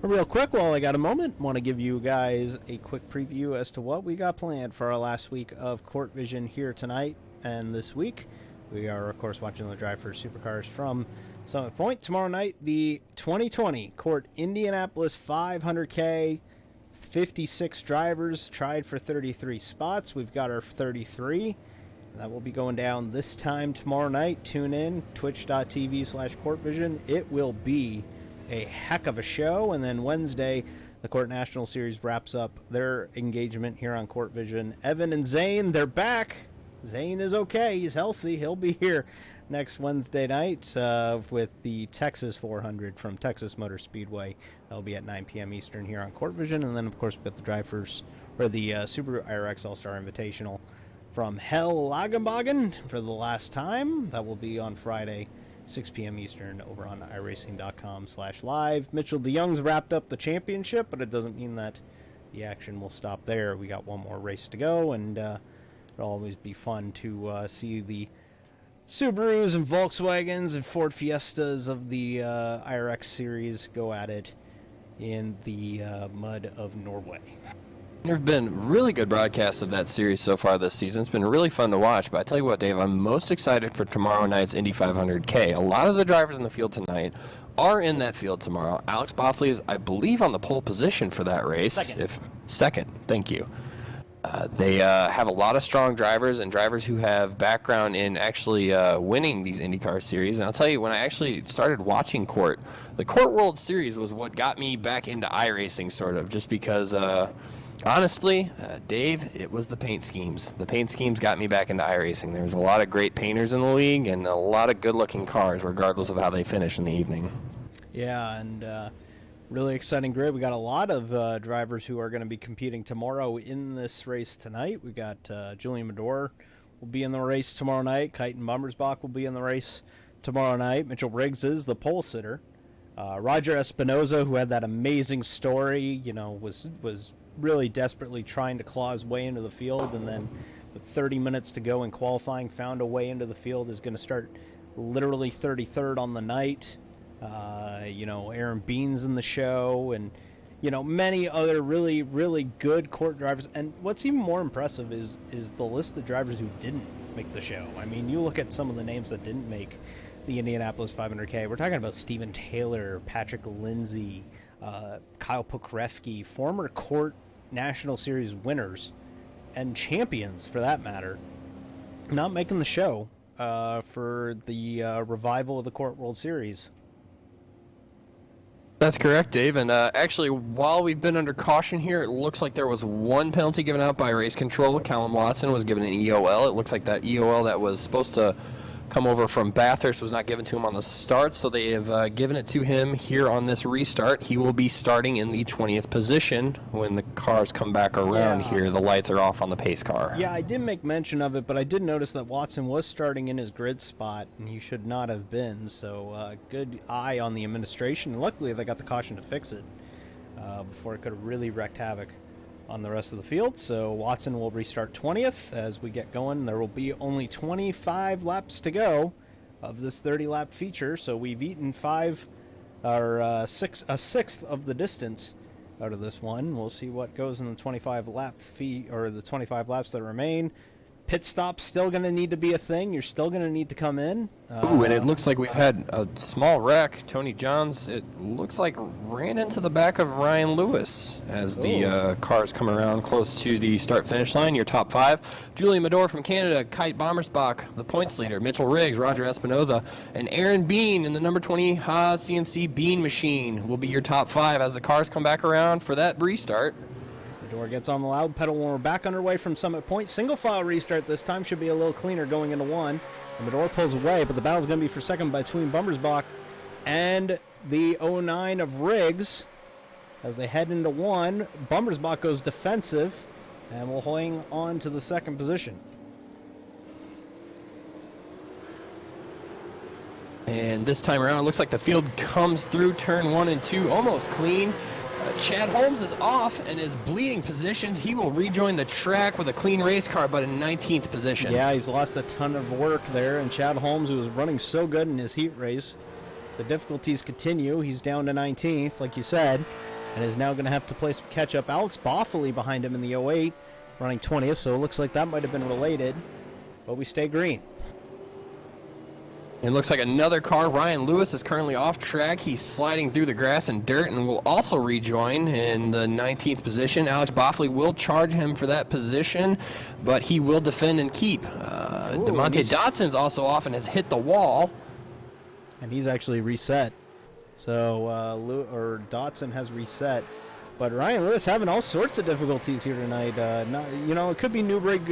Real quick, while I got a moment, want to give you guys a quick preview as to what we got planned for our last week of Court Vision here tonight and this week. We are, of course, watching the DriveFirst Supercars from Summit Point. Tomorrow night, the 2020 Court Indianapolis 500K. 56 drivers tried for 33 spots. We've got our 33. That will be going down this time tomorrow night. Tune in, twitch.tv/CourtVision. It will be a heck of a show. And then Wednesday, the Court National Series wraps up their engagement here on Court Vision. Evan and Zane, they're back. Zane is okay. He's healthy. He'll be here next Wednesday night with the Texas 400 from Texas Motor Speedway. That'll be at 9 p.m. Eastern here on Court Vision. And then, of course, we've got the DriveFirst, or the Subaru IRX All-Star Invitational from Hell Lagenbogen for the last time. That will be on Friday, 6 p.m. Eastern over on iRacing.com/live. Mitchell DeYoung's wrapped up the championship, but it doesn't mean that the action will stop there. We got one more race to go, and it'll always be fun to see the Subarus and Volkswagens and Ford Fiestas of the IRX series go at it in the mud of Norway. There have been really good broadcasts of that series so far this season. It's been really fun to watch, but I tell you what, Dave, I'm most excited for tomorrow night's Indy 500K. A lot of the drivers in the field tonight are in that field tomorrow. Alex Boffley is, I believe, on the pole position for that race. Second, thank you. They have a lot of strong drivers and drivers who have background in actually winning these IndyCar series. And I'll tell you, when I actually started watching Court, the Court World Series was what got me back into iRacing, sort of, just because, honestly, Dave, it was the paint schemes. The paint schemes got me back into iRacing. There's a lot of great painters in the league and a lot of good-looking cars, regardless of how they finish in the evening. Yeah, and really exciting grid. We got a lot of drivers who are going to be competing tomorrow in this race tonight. We got Julian Medor will be in the race tomorrow night. Keiten Bummersbach will be in the race tomorrow night. Mitchell Briggs is the pole sitter. Roger Espinoza, who had that amazing story, was really desperately trying to claw his way into the field, and then with 30 minutes to go in qualifying, found a way into the field, is going to start literally 33rd on the night. Aaron Bean's in the show, and many other really, really good court drivers. And what's even more impressive is the list of drivers who didn't make the show. I mean, you look at some of the names that didn't make the Indianapolis 500K. We're talking about Steven Taylor, Patrick Lindsay, Kyle Pokrefsky, former CORT National Series winners and champions, for that matter, not making the show for the revival of the CORT World Series. That's correct, Dave. And actually, while we've been under caution here, it looks like there was one penalty given out by race control. Callum Watson was given an EOL. It looks like that EOL that was supposed to come over from Bathurst was not given to him on the start, so they have given it to him here on this restart. He will be starting in the 20th position when the cars come back around here. The lights are off on the pace car. Yeah, I did make mention of it, but I did notice that Watson was starting in his grid spot, and he should not have been, so good eye on the administration. Luckily, they got the caution to fix it before it could have really wreaked havoc on the rest of the field. So Watson will restart 20th as we get going. There will be only 25 laps to go of this 30-lap feature, so we've eaten a sixth of the distance out of this one. We'll see what goes in the 25 the 25 laps that remain. Pit stop's still going to need to be a thing. You're still going to need to come in. Ooh, and it looks like we've had a small wreck. Tony Johns, it looks like, ran into the back of Ryan Lewis as the cars come around close to the start-finish line. Your top five: Julian Medor from Canada, Kite Bommersbach, the points leader, Mitchell Riggs, Roger Espinoza, and Aaron Bean in the number 20 Haas CNC Bean machine will be your top five as the cars come back around for that restart. Door gets on the loud pedal when we're back underway from Summit Point. Single file restart this time. Should be a little cleaner going into one. And the door pulls away, but the battle's going to be for second between Bummersbach and the 09 of Riggs. As they head into one, Bummersbach goes defensive and will hang on to the second position. And this time around, it looks like the field comes through turn 1 and 2 almost clean. Chad Holmes is off and is bleeding positions. He will rejoin the track with a clean race car, but in 19th position. Yeah, he's lost a ton of work there, and Chad Holmes, who was running so good in his heat race, the difficulties continue. He's down to 19th, like you said, and is now going to have to play some catch-up. Alex Boffoli behind him in the 08, running 20th, so it looks like that might have been related, but we stay green. It looks like another car. Ryan Lewis is currently off track. He's sliding through the grass and dirt and will also rejoin in the 19th position. Alex Boffley will charge him for that position, but he will defend and keep. DeMonte Dotson's also off and has hit the wall. And he's actually reset. So Dotson has reset. But Ryan Lewis having all sorts of difficulties here tonight. It could be new rig,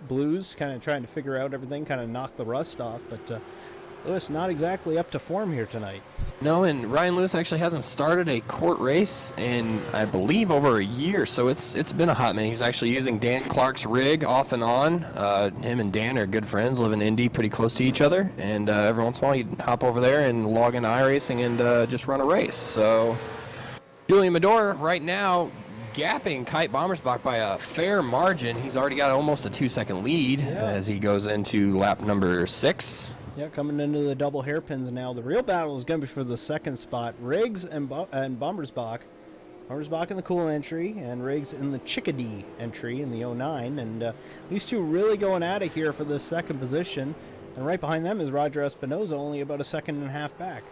blues, kind of trying to figure out everything, kind of knock the rust off, but Lewis not exactly up to form here tonight. No, and Ryan Lewis actually hasn't started a court race in, I believe, over a year, so it's been a hot minute. He's actually using Dan Clark's rig off and on. Him and Dan are good friends, live in Indy, pretty close to each other, and every once in a while he'd hop over there and log into iRacing and just run a race. So Julian Medor right now gapping Kite Bommersbach by a fair margin. He's already got almost a 2-second lead as he goes into lap number 6. Yeah, coming into the double hairpins now. The real battle is going to be for the second spot. Riggs and Bommersbach. Bommersbach in the cool entry and Riggs in the Chickadee entry in the 09. And these two really going at it here for the second position. And right behind them is Roger Espinoza, only about a second and a half back.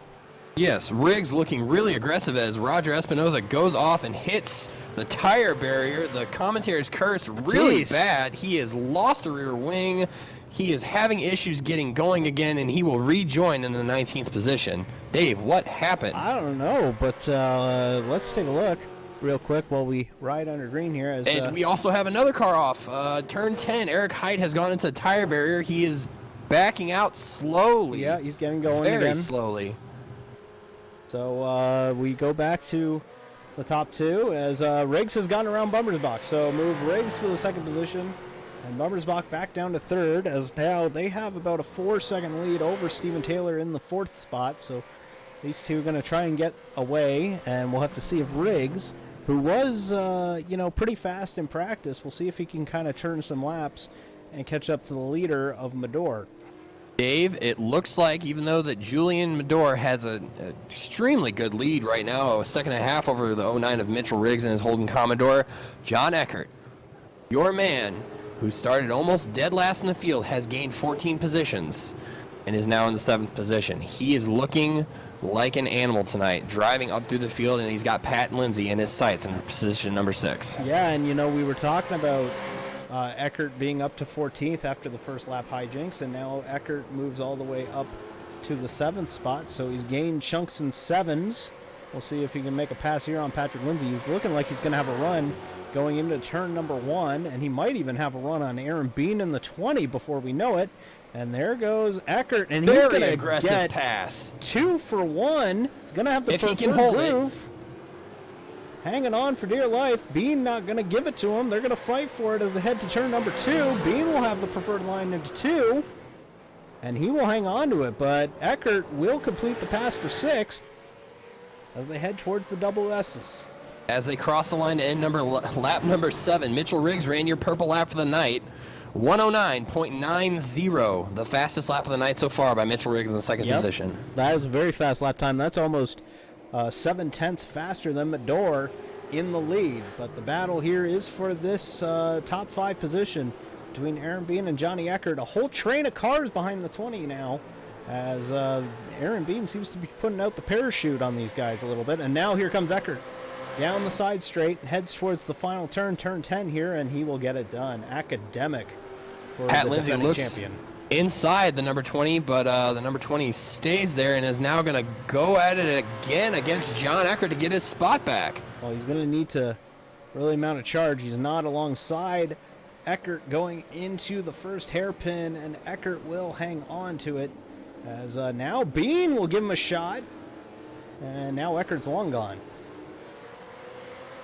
Yes, Riggs looking really aggressive as Roger Espinoza goes off and hits the tire barrier. The commentator's curse really bad. He has lost a rear wing. He is having issues getting going again, and he will rejoin in the 19th position. Dave, what happened? I don't know, but let's take a look real quick while we ride under green here. And we also have another car off. Turn 10, Eric Height has gone into the tire barrier. He is backing out slowly. Yeah, he's getting going very again. Slowly. So we go back to the top two as Riggs has gone around Bummersbach. So move Riggs to the second position and Bummersbach back down to third, as now they have about a 4-second lead over Steven Taylor in the fourth spot. So these two are going to try and get away, and we'll have to see if Riggs, who was pretty fast in practice, we'll see if he can kind of turn some laps and catch up to the leader of Medor. Dave, it looks like, even though that Julian Medor has an extremely good lead right now, a second and a half over the 09 of Mitchell Riggs and his Holden Commodore, John Eckert, your man, who started almost dead last in the field, has gained 14 positions and is now in the 7th position. He is looking like an animal tonight, driving up through the field, and he's got Pat and Lindsay in his sights in position number 6. Yeah, and we were talking about Eckert being up to 14th after the first lap hijinks, and now Eckert moves all the way up to the 7th spot, so he's gained chunks in 7s. We'll see if he can make a pass here on Patrick Lindsay. He's looking like he's going to have a run going into turn number 1, and he might even have a run on Aaron Bean in the 20 before we know it. And there goes Eckert, and he's going to get pass. 2 for 1. He's going to have the preferred groove. Hanging on for dear life. Bean not going to give it to him. They're going to fight for it as they head to turn number 2. Bean will have the preferred line into 2, and he will hang on to it. But Eckert will complete the pass for 6th as they head towards the double S's. As they cross the line to end lap number 7, Mitchell Riggs ran your purple lap for the night. 109.90, the fastest lap of the night so far by Mitchell Riggs in the 2nd position. That is a very fast lap time. That's almost 7/10 faster than Medor in the lead. But the battle here is for this top 5 position between Aaron Bean and Johnny Eckert. A whole train of cars behind the 20 now, as Aaron Bean seems to be putting out the parachute on these guys a little bit. And now here comes Eckert down the side straight, heads towards the final turn 10 here, and he will get it done. Academic for Pat the Lindsay defending looks champion. Inside the number 20, but the number 20 stays there and is now going to go at it again against John Eckert to get his spot back. Well, he's going to need to really mount a charge. He's not alongside Eckert going into the first hairpin, and Eckert will hang on to it as now Bean will give him a shot, and now Eckert's long gone.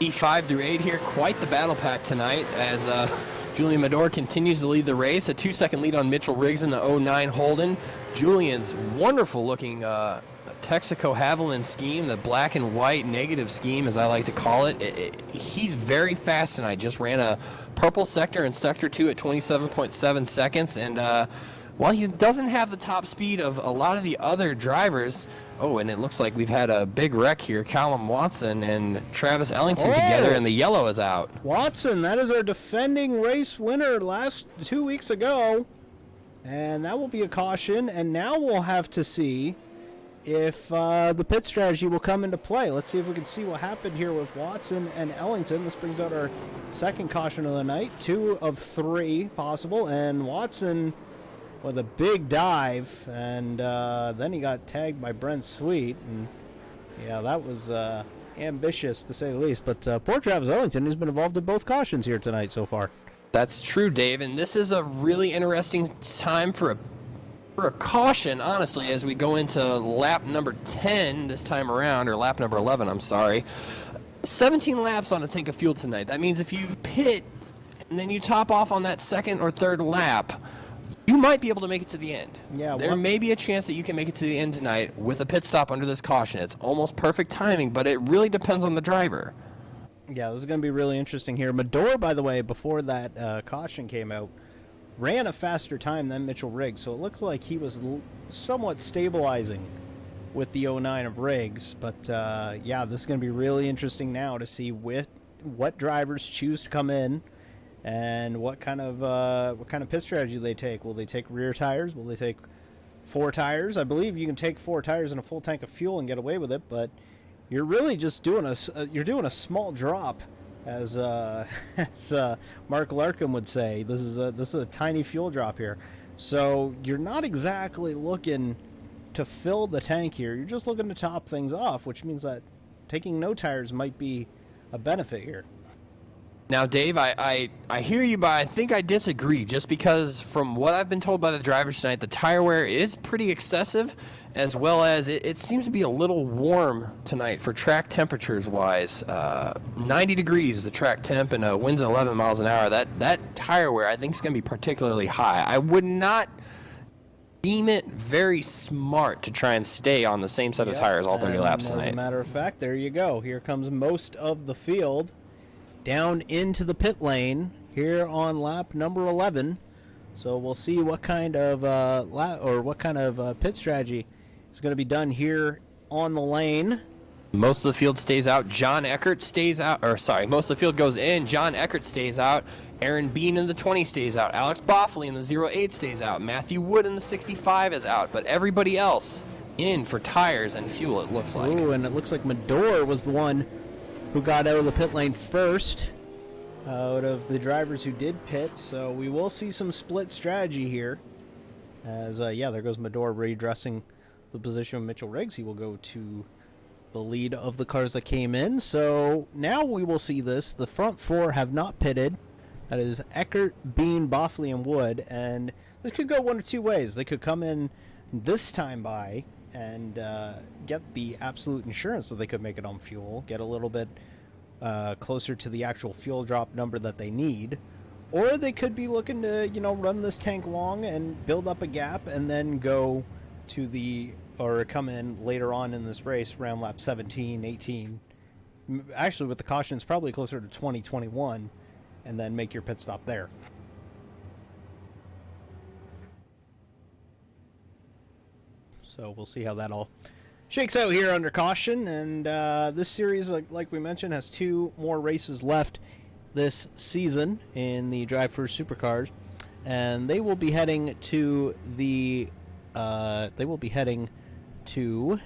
E5 through 8 here, quite the battle pack tonight as Julian Medor continues to lead the race. A 2-second lead on Mitchell Riggs in the 09 Holden. Julian's wonderful-looking Texaco Haviland scheme, the black and white negative scheme, as I like to call it. He's very fast tonight. Just ran a purple sector in Sector 2 at 27.7 seconds. And while he doesn't have the top speed of a lot of the other drivers, and it looks like we've had a big wreck here. Callum Watson and Travis Ellington together, and the yellow is out. Watson, that is our defending race winner 2 weeks ago. And that will be a caution. And now we'll have to see if the pit strategy will come into play. Let's see if we can see what happened here with Watson and Ellington. This brings out our second caution of the night. 2 of 3 possible. And Watson with a big dive, and then he got tagged by Brent Sweet, and yeah, that was ambitious to say the least. But poor Travis Ellington has been involved in both cautions here tonight so far. That's true, Dave, and this is a really interesting time for a caution, honestly, as we go into lap number 10 this time around, or lap number 11, I'm sorry. 17 laps on a tank of fuel tonight. That means if you pit and then you top off on that 2nd or 3rd lap, you might be able to make it to the end. Yeah, there may be a chance that you can make it to the end tonight with a pit stop under this caution. It's almost perfect timing, but it really depends on the driver. Yeah, this is going to be really interesting here. Medor, by the way, before that caution came out, ran a faster time than Mitchell Riggs, so it looks like he was somewhat stabilizing with the 09 of Riggs. But yeah, this is going to be really interesting now to see what drivers choose to come in and what kind of pit strategy they take. Will they take rear tires? Will they take 4 tires? I believe you can take 4 tires and a full tank of fuel and get away with it, but you're really just doing a small drop, as Mark Larkin would say. This is a tiny fuel drop here, so you're not exactly looking to fill the tank here. You're just looking to top things off, which means that taking no tires might be a benefit here. Now, Dave, I hear you, but I think I disagree, just because from what I've been told by the drivers tonight, the tire wear is pretty excessive, as well as it seems to be a little warm tonight for track temperatures-wise. 90 degrees the track temp, and winds at 11 miles an hour. That tire wear, I think, is going to be particularly high. I would not deem it very smart to try and stay on the same set of tires all 30 laps tonight. As a matter of fact, there you go. Here comes most of the field down into the pit lane here on lap number 11. So we'll see what kind of pit strategy is going to be done here on the lane. Most of the field stays out. Most of the field goes in. John Eckert stays out. Aaron Bean in the 20 stays out. Alex Boffley in the 08 stays out. Matthew Wood in the 65 is out. But everybody else in for tires and fuel, it looks like. Ooh, and it looks like Mador was the one who got out of the pit lane first out of the drivers who did pit. So we will see some split strategy here. As, there goes Mador redressing the position of Mitchell Riggs. He will go to the lead of the cars that came in. So now we will see this. The front four have not pitted. That is Eckert, Bean, Boffley, and Wood. And this could go one or two ways. They could come in this time by and get the absolute insurance that they could make it on fuel, get a little bit closer to the actual fuel drop number that they need. Or they could be looking to, run this tank long and build up a gap and then go to or come in later on in this race, around lap 17, 18. Actually, with the cautions, probably closer to 20, 21. And then make your pit stop there. So we'll see how that all shakes out here under caution. And this series, like we mentioned, has 2 more races left this season in the DriveFirst Supercars, and they will be heading to the. They will be heading to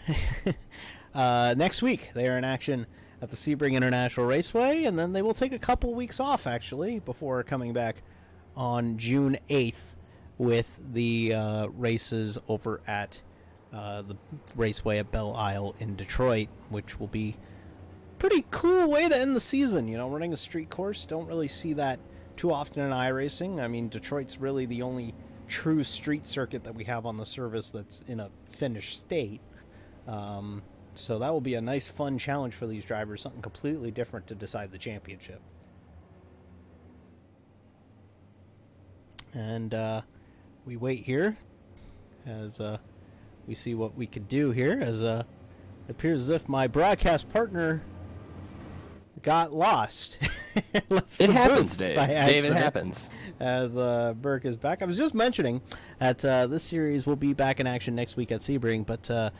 next week. They are in action at the Sebring International Raceway, and then they will take a couple weeks off, actually, before coming back on June 8th with the races over at the Raceway at Belle Isle in Detroit, which will be a pretty cool way to end the season. Running a street course, don't really see that too often in iRacing. I mean, Detroit's really the only true street circuit that we have on the service that's in a finished state. So that will be a nice, fun challenge for these drivers, something completely different to decide the championship. And we wait here as we see what we could do here, as it appears as if my broadcast partner got lost. It happens, Dave. Dave, it happens. As Burke is back. I was just mentioning that this series will be back in action next week at Sebring, but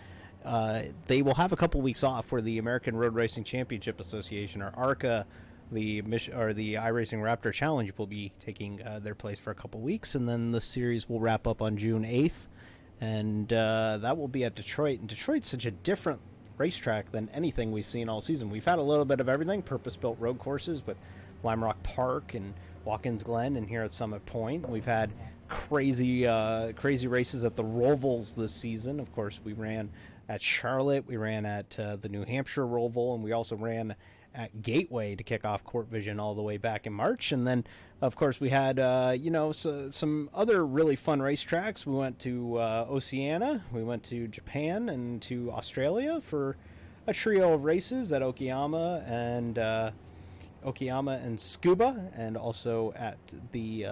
they will have a couple weeks off for the American Road Racing Championship Association, or ARCA. The iRacing Raptor Challenge will be taking their place for a couple weeks, and then the series will wrap up on June 8th, and that will be at Detroit. And Detroit's such a different racetrack than anything we've seen all season. We've had a little bit of everything, purpose-built road courses with Lime Rock Park and Watkins Glen, and here at Summit Point. We've had crazy races at the Rovals this season. Of course, we ran at Charlotte, we ran at the New Hampshire Roval, and we also ran at Gateway to kick off Court Vision all the way back in March. And then, of course, we had some other really fun racetracks. We went to Oceania, we went to Japan, and to Australia for a trio of races at Okayama and Scuba, and also at the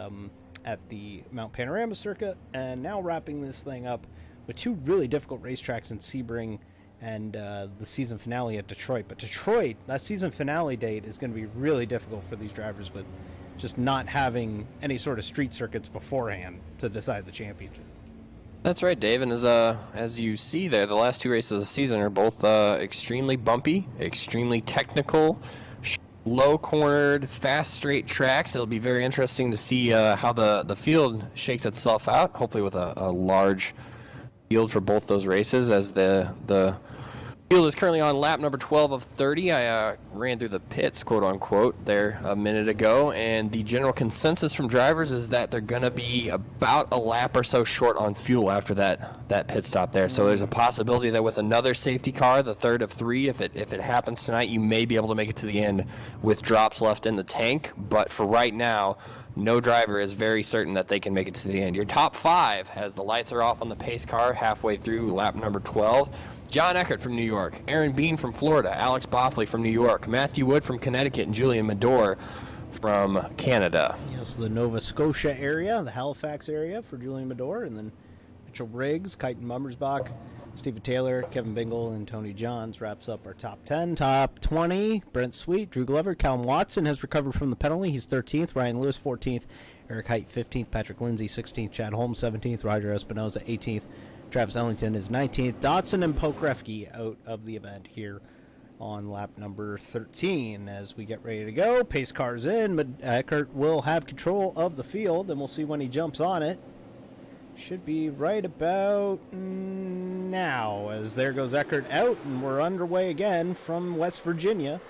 Mount Panorama Circuit, and now wrapping this thing up with 2 really difficult racetracks in Sebring and the season finale at Detroit. But Detroit, that season finale date is going to be really difficult for these drivers with just not having any sort of street circuits beforehand to decide the championship. That's right, Dave. And as you see there, the last 2 races of the season are both extremely bumpy, extremely technical, low-cornered, fast, straight tracks. It'll be very interesting to see how the field shakes itself out, hopefully with a large field for both those races, as the field is currently on lap number 12 of 30. I ran through the pits, quote-unquote, there a minute ago, and the general consensus from drivers is that they're going to be about a lap or so short on fuel after that pit stop there. So there's a possibility that with another safety car, the third of 3, if it happens tonight, you may be able to make it to the end with drops left in the tank. But for right now, no driver is very certain that they can make it to the end. Your top 5, as the lights are off on the pace car halfway through lap number 12, John Eckert from New York, Aaron Bean from Florida, Alex Boffley from New York, Matthew Wood from Connecticut, and Julian Mador from Canada. Yes, the Nova Scotia area, the Halifax area for Julian Mador, and then Mitchell Riggs, Kyton Mummersbach, Stephen Taylor, Kevin Bingle, and Tony Johns wraps up our top 10. Top 20, Brent Sweet, Drew Glover, Callum Watson has recovered from the penalty. He's 13th. Ryan Lewis, 14th. Eric Height, 15th. Patrick Lindsay, 16th. Chad Holmes, 17th. Roger Espinoza, 18th. Travis Ellington is 19th. Dotson and Pokrefke out of the event here on lap number 13. As we get ready to go, pace cars in, but Eckert will have control of the field, and we'll see when he jumps on it. Should be right about now, as there goes Eckert out, and we're underway again from West Virginia.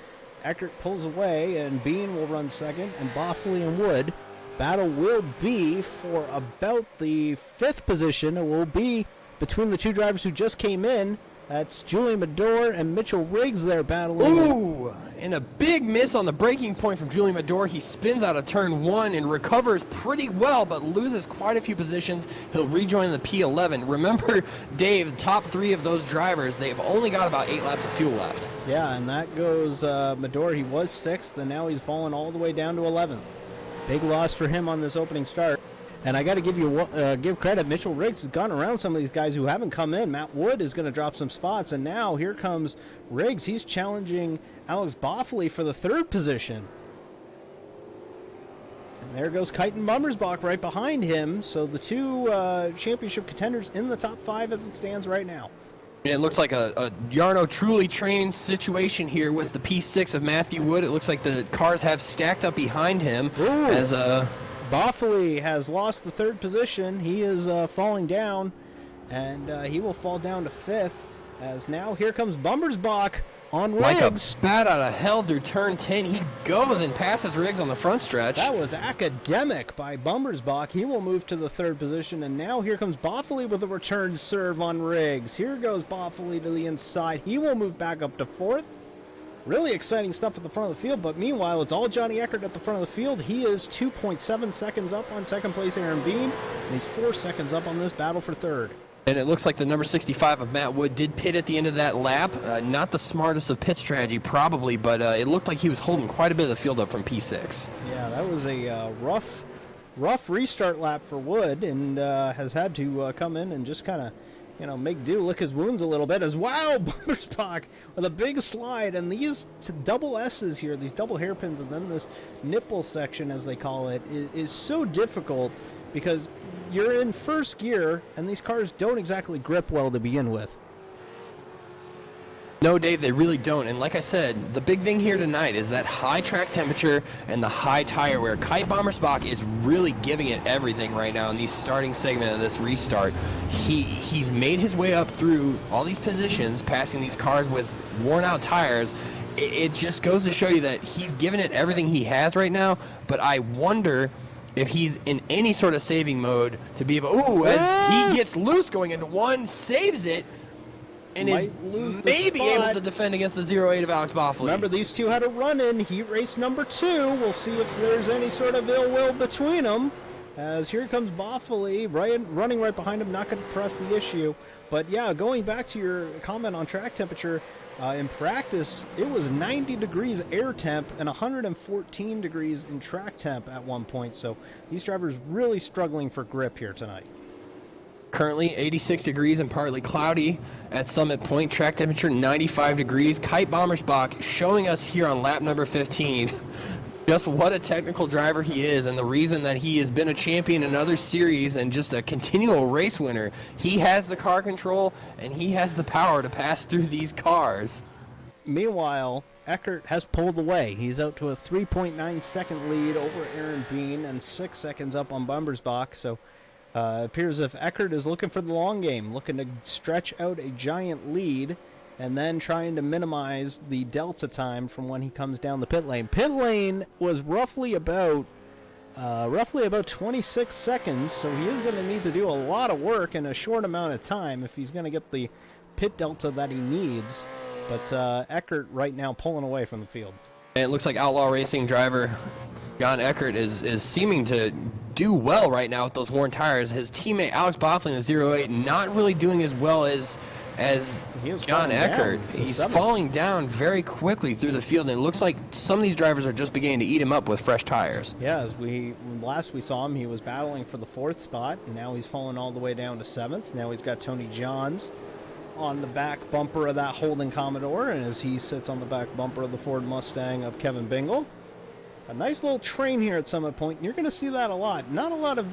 Eckert pulls away, and Bean will run second, and Boffley and Wood. Battle will be for about the 5th position. It will be between the two drivers who just came in. That's Julian Medore and Mitchell Riggs there battling. Ooh, and a big miss on the braking point from Julian Medore. He spins out of turn 1 and recovers pretty well, but loses quite a few positions. He'll rejoin the P11. Remember, Dave, the top 3 of those drivers, they've only got about 8 laps of fuel left. Yeah, and that goes Medore. He was 6th, and now he's fallen all the way down to 11th. Big loss for him on this opening start. And I got to give credit. Mitchell Riggs has gone around some of these guys who haven't come in. Matt Wood is going to drop some spots, and now here comes Riggs. He's challenging Alex Boffley for the 3rd position. And there goes Kyton Bummersbach right behind him. So the two championship contenders in the top 5 as it stands right now. It looks like a Yarno truly trained situation here with the P6 of Matthew Wood. It looks like the cars have stacked up behind him. Ooh. As Boffley has lost the 3rd position. He is falling down, and he will fall down to 5th. As now here comes Bummersbach on Riggs. Like a bat out of hell through turn 10. He goes and passes Riggs on the front stretch. That was academic by Bummersbach. He will move to the 3rd position, and now here comes Boffley with a return serve on Riggs. Here goes Boffley to the inside. He will move back up to 4th. Really exciting stuff at the front of the field, but meanwhile, it's all Johnny Eckert at the front of the field. He is 2.7 seconds up on 2nd place Aaron Bean, and he's 4 seconds up on this battle for 3rd. And it looks like the number 65 of Matt Wood did pit at the end of that lap. Not the smartest of pit strategy, probably, but it looked like he was holding quite a bit of the field up from P6. Yeah, that was a rough restart lap for Wood, and has had to come in and just kind of make do, lick his wounds a little bit. As wow, Bummersbach with a big slide, and these double S's here, these double hairpins, and then this nipple section, as they call it, is so difficult because you're in 1st gear, and these cars don't exactly grip well to begin with. No, Dave, they really don't. And like I said, the big thing here tonight is that high track temperature and the high tire wear. Kyton Bummersbach is really giving it everything right now in the starting segment of this restart. He's made his way up through all these positions, passing these cars with worn-out tires. It just goes to show you that he's giving it everything he has right now, but I wonder if he's in any sort of saving mode to be able... Ooh, as he gets loose going into 1, saves it, and is maybe able to defend against the 08 of Alex Boffley. Remember, these two had a run-in. Heat race number 2. We'll see if there's any sort of ill will between them. As here comes Boffley, running right behind him, not going to press the issue. But yeah, going back to your comment on track temperature, in practice, it was 90 degrees air temp and 114 degrees in track temp at one point. So these drivers really struggling for grip here tonight. Currently 86 degrees and partly cloudy at Summit Point. Track temperature 95 degrees. Kyton Bummersbach showing us here on lap number 15 just what a technical driver he is, and the reason that he has been a champion in other series and just a continual race winner. He has the car control, and he has the power to pass through these cars. Meanwhile, Eckert has pulled away. He's out to a 3.9 second lead over Aaron Bean and 6 seconds up on Bummersbach. So it appears as if Eckert is looking for the long game, looking to stretch out a giant lead, and then trying to minimize the delta time from when he comes down the pit lane. Pit lane was roughly about 26 seconds, so he is going to need to do a lot of work in a short amount of time if he's going to get the pit delta that he needs. But Eckert right now pulling away from the field. And it looks like Outlaw Racing driver John Eckert is seeming to do well right now with those worn tires. His teammate Alex Boffley in the 08 not really doing as well as John Eckert. He's falling down very quickly through the field, and it looks like some of these drivers are just beginning to eat him up with fresh tires. Yeah, as last we saw him, he was battling for the 4th spot, and now he's fallen all the way down to 7th. Now he's got Tony Johns on the back bumper of that Holden Commodore, and as he sits on the back bumper of the Ford Mustang of Kevin Bingle. A nice little train here at Summit Point, and you're going to see that a lot. Not a lot of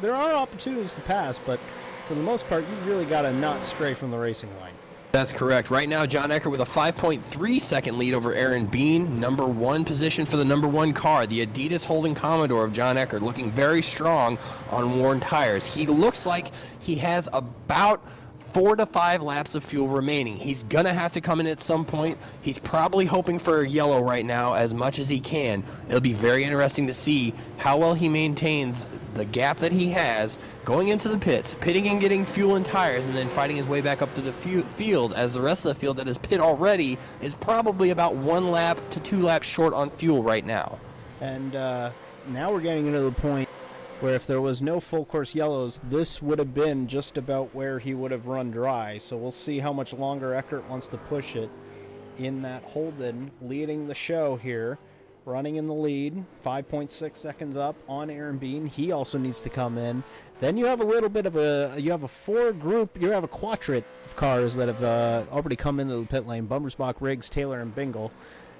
there are opportunities to pass, but for the most part, you really got to not stray from the racing line. That's correct. Right now, John Eckert with a 5.3 second lead over Aaron Bean. Number 1 position for the number 1 car. The Adidas Holding Commodore of John Eckert, looking very strong on worn tires. He looks like he has about 4 to 5 laps of fuel remaining. He's going to have to come in at some point. He's probably hoping for a yellow right now as much as he can. It'll be very interesting to see how well he maintains the gap that he has going into the pits, pitting and getting fuel and tires, and then fighting his way back up to the field, as the rest of the field that is pit already is probably about 1 lap to 2 laps short on fuel right now. And now we're getting into the point where if there was no full course yellows, this would have been just about where he would have run dry. So we'll see how much longer Eckert wants to push it in that Holden, leading the show here. Running in the lead, 5.6 seconds up on Aaron Bean. He also needs to come in. Then you have a little bit of you have a quadrant of cars that have already come into the pit lane. Bummersbach, Riggs, Taylor, and Bingle,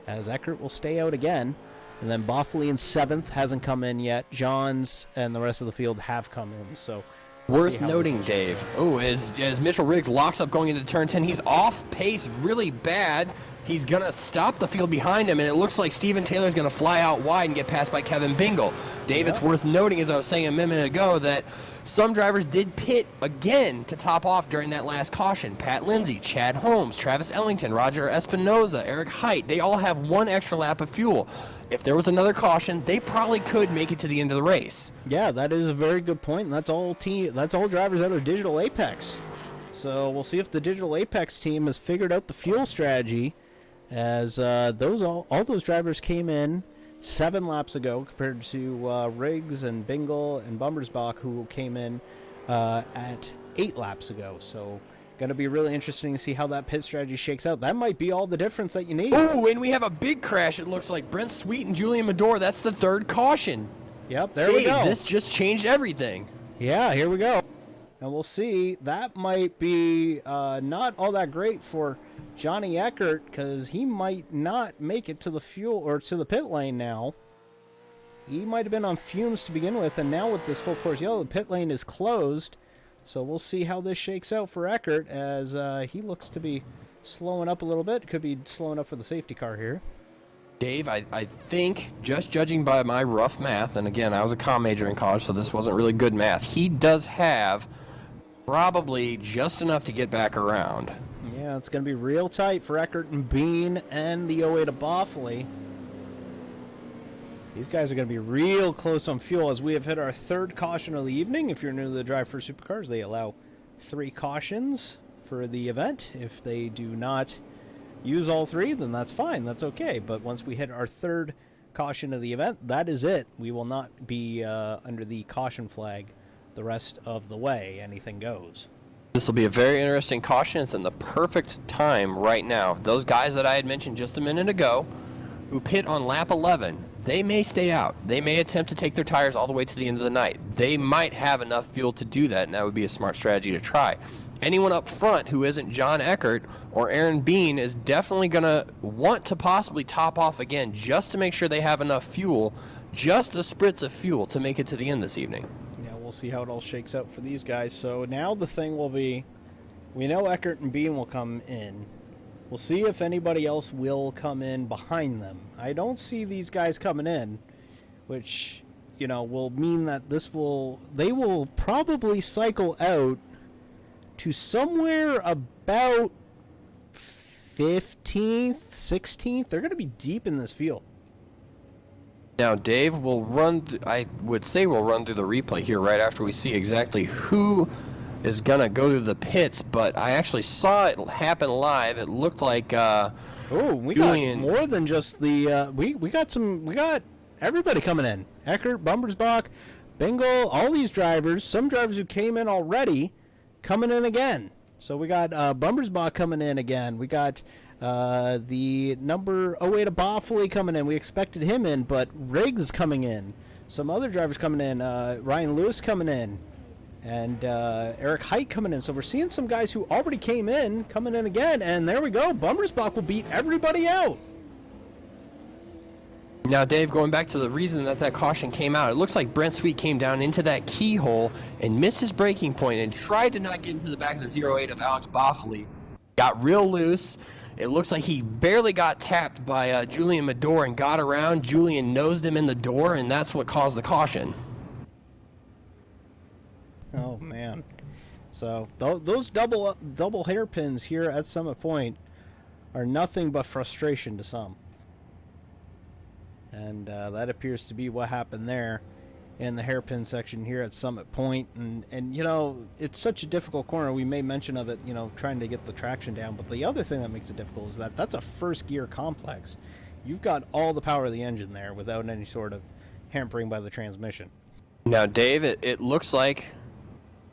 as Eckert will stay out again. And then Boffley in 7th hasn't come in yet. Johns and the rest of the field have come in. So worth noting, Dave. Oh, as Mitchell Riggs locks up going into turn 10, he's off pace really bad. He's going to stop the field behind him, and it looks like Steven Taylor's going to fly out wide and get passed by Kevin Bingle. Dave, It's worth noting, as I was saying a minute ago, that some drivers did pit again to top off during that last caution. Pat Lindsay, Chad Holmes, Travis Ellington, Roger Espinoza, Eric Height, they all have 1 extra lap of fuel. If there was another caution, they probably could make it to the end of the race. Yeah, that is a very good point, and that's all drivers out of Digital Apex. So we'll see if the Digital Apex team has figured out the fuel strategy, as all those drivers came in 7 laps ago compared to Riggs and Bingle and Bummersbach, who came in at 8 laps ago. So going to be really interesting to see how that pit strategy shakes out. That might be all the difference that you need. Oh, and we have a big crash, it looks like. Brent Sweet and Julian Medore, that's the 3rd caution. Yep, there we go. This just changed everything. Yeah, here we go. And we'll see. That might be not all that great for Johnny Eckert, because he might not make it to the fuel or to the pit lane now. He might have been on fumes to begin with, and now with this full course yellow, the pit lane is closed. So we'll see how this shakes out for Eckert, as he looks to be slowing up a little bit. Could be slowing up for the safety car here. Dave, I think, just judging by my rough math, and again, I was a comm major in college, so this wasn't really good math, he does have probably just enough to get back around. Yeah, it's going to be real tight for Eckert and Bean and the 08 of Boffley. These guys are going to be real close on fuel, as we have hit our 3rd caution of the evening. If you're new to the DriveFirst Supercars, they allow 3 cautions for the event. If they do not use all 3, then that's fine. That's okay. But once we hit our 3rd caution of the event, that is it. We will not be under the caution flag the rest of the way. Anything goes. This will be a very interesting caution. It's in the perfect time right now. Those guys that I had mentioned just a minute ago who pit on lap 11, they may stay out. They may attempt to take their tires all the way to the end of the night. They might have enough fuel to do that, and that would be a smart strategy to try. Anyone up front who isn't John Eckert or Aaron Bean is definitely going to want to possibly top off again, just to make sure they have enough fuel, just a spritz of fuel, to make it to the end this evening. Yeah, we'll see how it all shakes out for these guys. So now the thing will be, we know Eckert and Bean will come in. We'll see if anybody else will come in behind them. I don't see these guys coming in, which, you know, will mean that they will probably cycle out to somewhere about 15th, 16th. They're going to be deep in this field. Now, Dave, I would say we'll run through the replay here right after we see exactly who is going to go to the pits, but I actually saw it happen live. It looked like we Julian... got more than just the we got everybody coming in. Eckert, Bummersbach, Bingle, all these drivers, some drivers who came in already coming in again. So we got Bummersbach coming in again. We got the number 08 of Boffley coming in. We expected him in, but Riggs coming in. Some other drivers coming in. Ryan Lewis coming in. And Eric Height coming in. So we're seeing some guys who already came in coming in again. And there we go. Bummersbach will beat everybody out. Now, Dave, going back to the reason that caution came out, it looks like Brent Sweet came down into that keyhole and missed his braking point and tried to not get into the back of the 08 of Alex Boffley. got real loose. It looks like he barely got tapped by Julian Madore and got around. Julian nosed him in the door, and that's what caused the caution. Oh, man. So those double hairpins here at Summit Point are nothing but frustration to some. And that appears to be what happened there in the hairpin section here at Summit Point. And you know, it's such a difficult corner. We made mention of it, you know, trying to get the traction down. But the other thing that makes it difficult is that that's a first gear complex. You've got all the power of the engine there without any sort of hampering by the transmission. Now, Dave, it looks like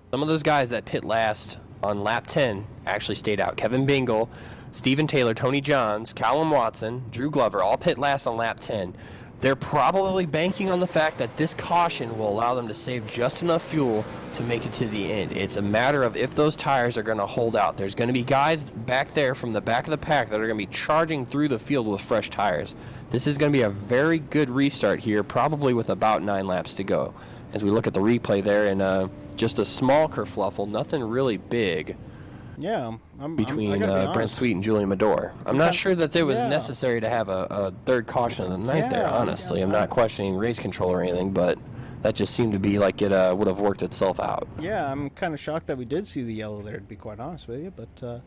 some of those guys that pit last on lap 10 actually stayed out. Kevin Bingle, Steven Taylor, Tony Johns, Callum Watson, Drew Glover, all pit last on lap 10. They're probably banking on the fact that this caution will allow them to save just enough fuel to make it to the end. It's a matter of if those tires are going to hold out. There's going to be guys back there from the back of the pack that are going to be charging through the field with fresh tires. This is going to be a very good restart here, probably with about 9 laps to go. As we look at the replay there, and just a small kerfluffle, nothing really big. Yeah, between Brent Sweet and Julian Madore. I'm not sure that it was necessary to have a third caution of the night there, honestly. I'm not questioning race control or anything, but that just seemed to be like it would have worked itself out. Yeah, I'm kind of shocked that we did see the yellow there, to be quite honest with you. But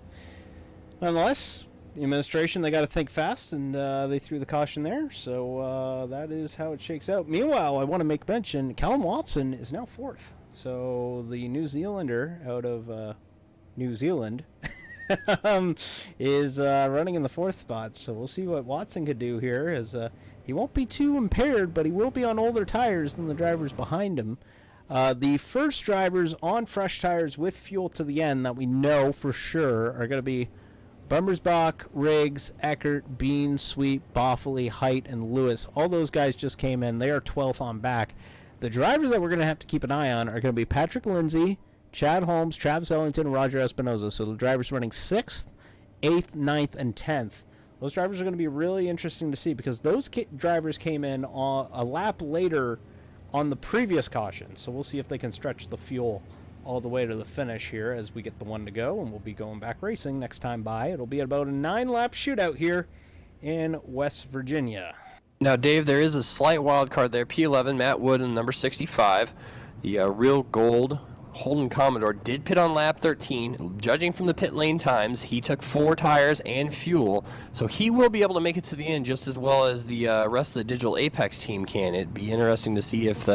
nonetheless, the administration, they got to think fast, and they threw the caution there. So that is how it shakes out. Meanwhile, I want to make mention, Callum Watson is now 4th. So the New Zealander out of New Zealand is running in the 4th spot. So we'll see what Watson could do here, as he won't be too impaired, but he will be on older tires than the drivers behind him. The first drivers on fresh tires with fuel to the end that we know for sure are going to be Bummersbach, Riggs, Eckert, Bean, Sweet, Boffley, Height, and Lewis. All those guys just came in. They are 12th on back. The drivers that we're going to have to keep an eye on are going to be Patrick Lindsay, Chad Holmes, Travis Ellington, and Roger Espinoza. So the drivers running 6th, 8th, 9th, and 10th. Those drivers are going to be really interesting to see, because those drivers came in a lap later on the previous caution. So we'll see if they can stretch the fuel all the way to the finish here as we get the one to go, and we'll be going back racing next time by. It'll be about a 9-lap shootout here in West Virginia. Now, Dave, there is a slight wild card there. P11, Matt Wood, and number 65. The real gold Holden Commodore did pit on lap 13. Judging from the pit lane times, he took 4 tires and fuel, so he will be able to make it to the end just as well as the rest of the Digital Apex team can. It'd be interesting to see if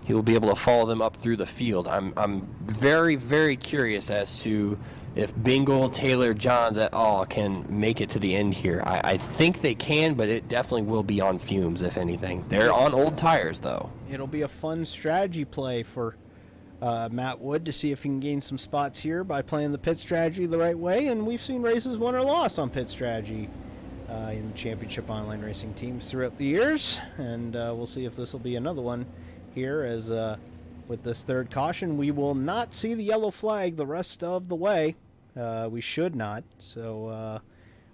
he will be able to follow them up through the field. I'm very, very curious as to if Bingle, Taylor, Johns et al. Can make it to the end here. I think they can, but it definitely will be on fumes, if anything. They're on old tires, though. It'll be a fun strategy play for Matt Wood to see if he can gain some spots here by playing the pit strategy the right way. And we've seen races won or lost on pit strategy in the championship online racing teams throughout the years. And we'll see if this will be another one here, as with this third caution, we will not see the yellow flag the rest of the way. We should not. So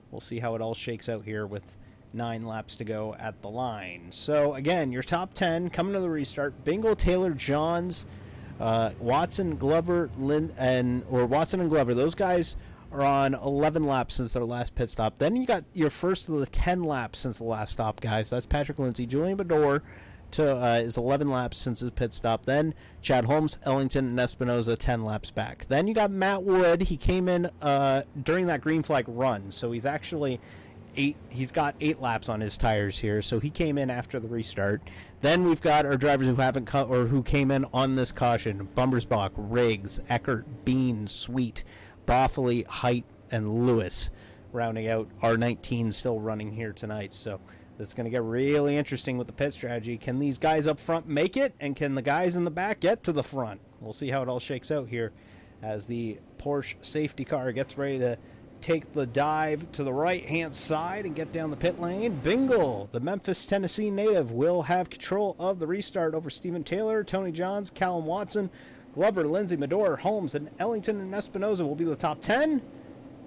we'll see how it all shakes out here with 9 laps to go at the line. So again, your top 10 coming to the restart: Bingle, Taylor, Johns, Watson, Glover, Watson and Glover. Those guys are on 11 laps since their last pit stop. Then you got your first of the 10 laps since the last stop, guys. That's Patrick Lindsay. Julian Bador is 11 laps since his pit stop. Then Chad Holmes, Ellington, and Espinoza 10 laps back. Then you got Matt Wood. He came in during that green flag run, so he's actually he's got 8 laps on his tires here, so he came in after the restart. Then we've got our drivers who haven't who came in on this caution: Bummersbach, Riggs, Eckert, Bean, Sweet, Boffley, Height, and Lewis, rounding out our 19 still running here tonight. So it's going to get really interesting with the pit strategy. Can these guys up front make it, and can the guys in the back get to the front? We'll see how it all shakes out here as the Porsche safety car gets ready to take the dive to the right-hand side and get down the pit lane. Bingle, the Memphis, Tennessee native, will have control of the restart over Steven Taylor, Tony Johns, Callum Watson, Glover, Lindsay, Madore, Holmes, and Ellington and Espinoza will be the top 10.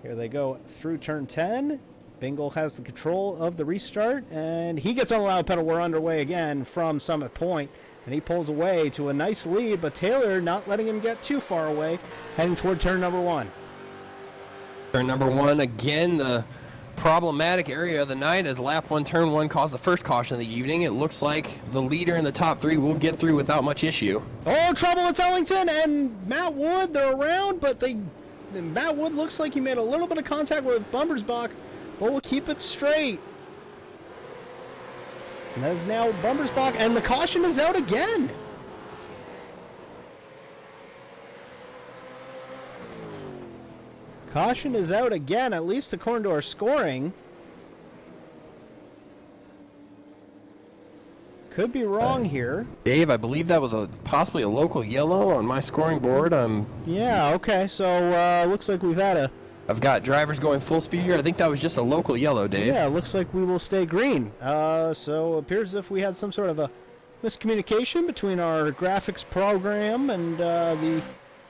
Here they go through turn 10. Bingle has the control of the restart, and he gets on the loud pedal. We're underway again from Summit Point, and he pulls away to a nice lead, but Taylor not letting him get too far away, heading toward turn number 1. Turn number 1, again, the problematic area of the night as lap 1, turn 1 caused the first caution of the evening. It looks like the leader in the top 3 will get through without much issue. Oh, trouble at Ellington and Matt Wood. They're around, but Matt Wood looks like he made a little bit of contact with Bumbersbach, but we'll keep it straight. And that is now Bumbersbach, and the caution is out again. Caution is out again, at least according to our scoring. Could be wrong here. Dave, I believe that was possibly a local yellow on my scoring board. Yeah, okay, so looks like we've had I've got drivers going full speed here. I think that was just a local yellow, Dave. Yeah, looks like we will stay green. So it appears as if we had some sort of a miscommunication between our graphics program and the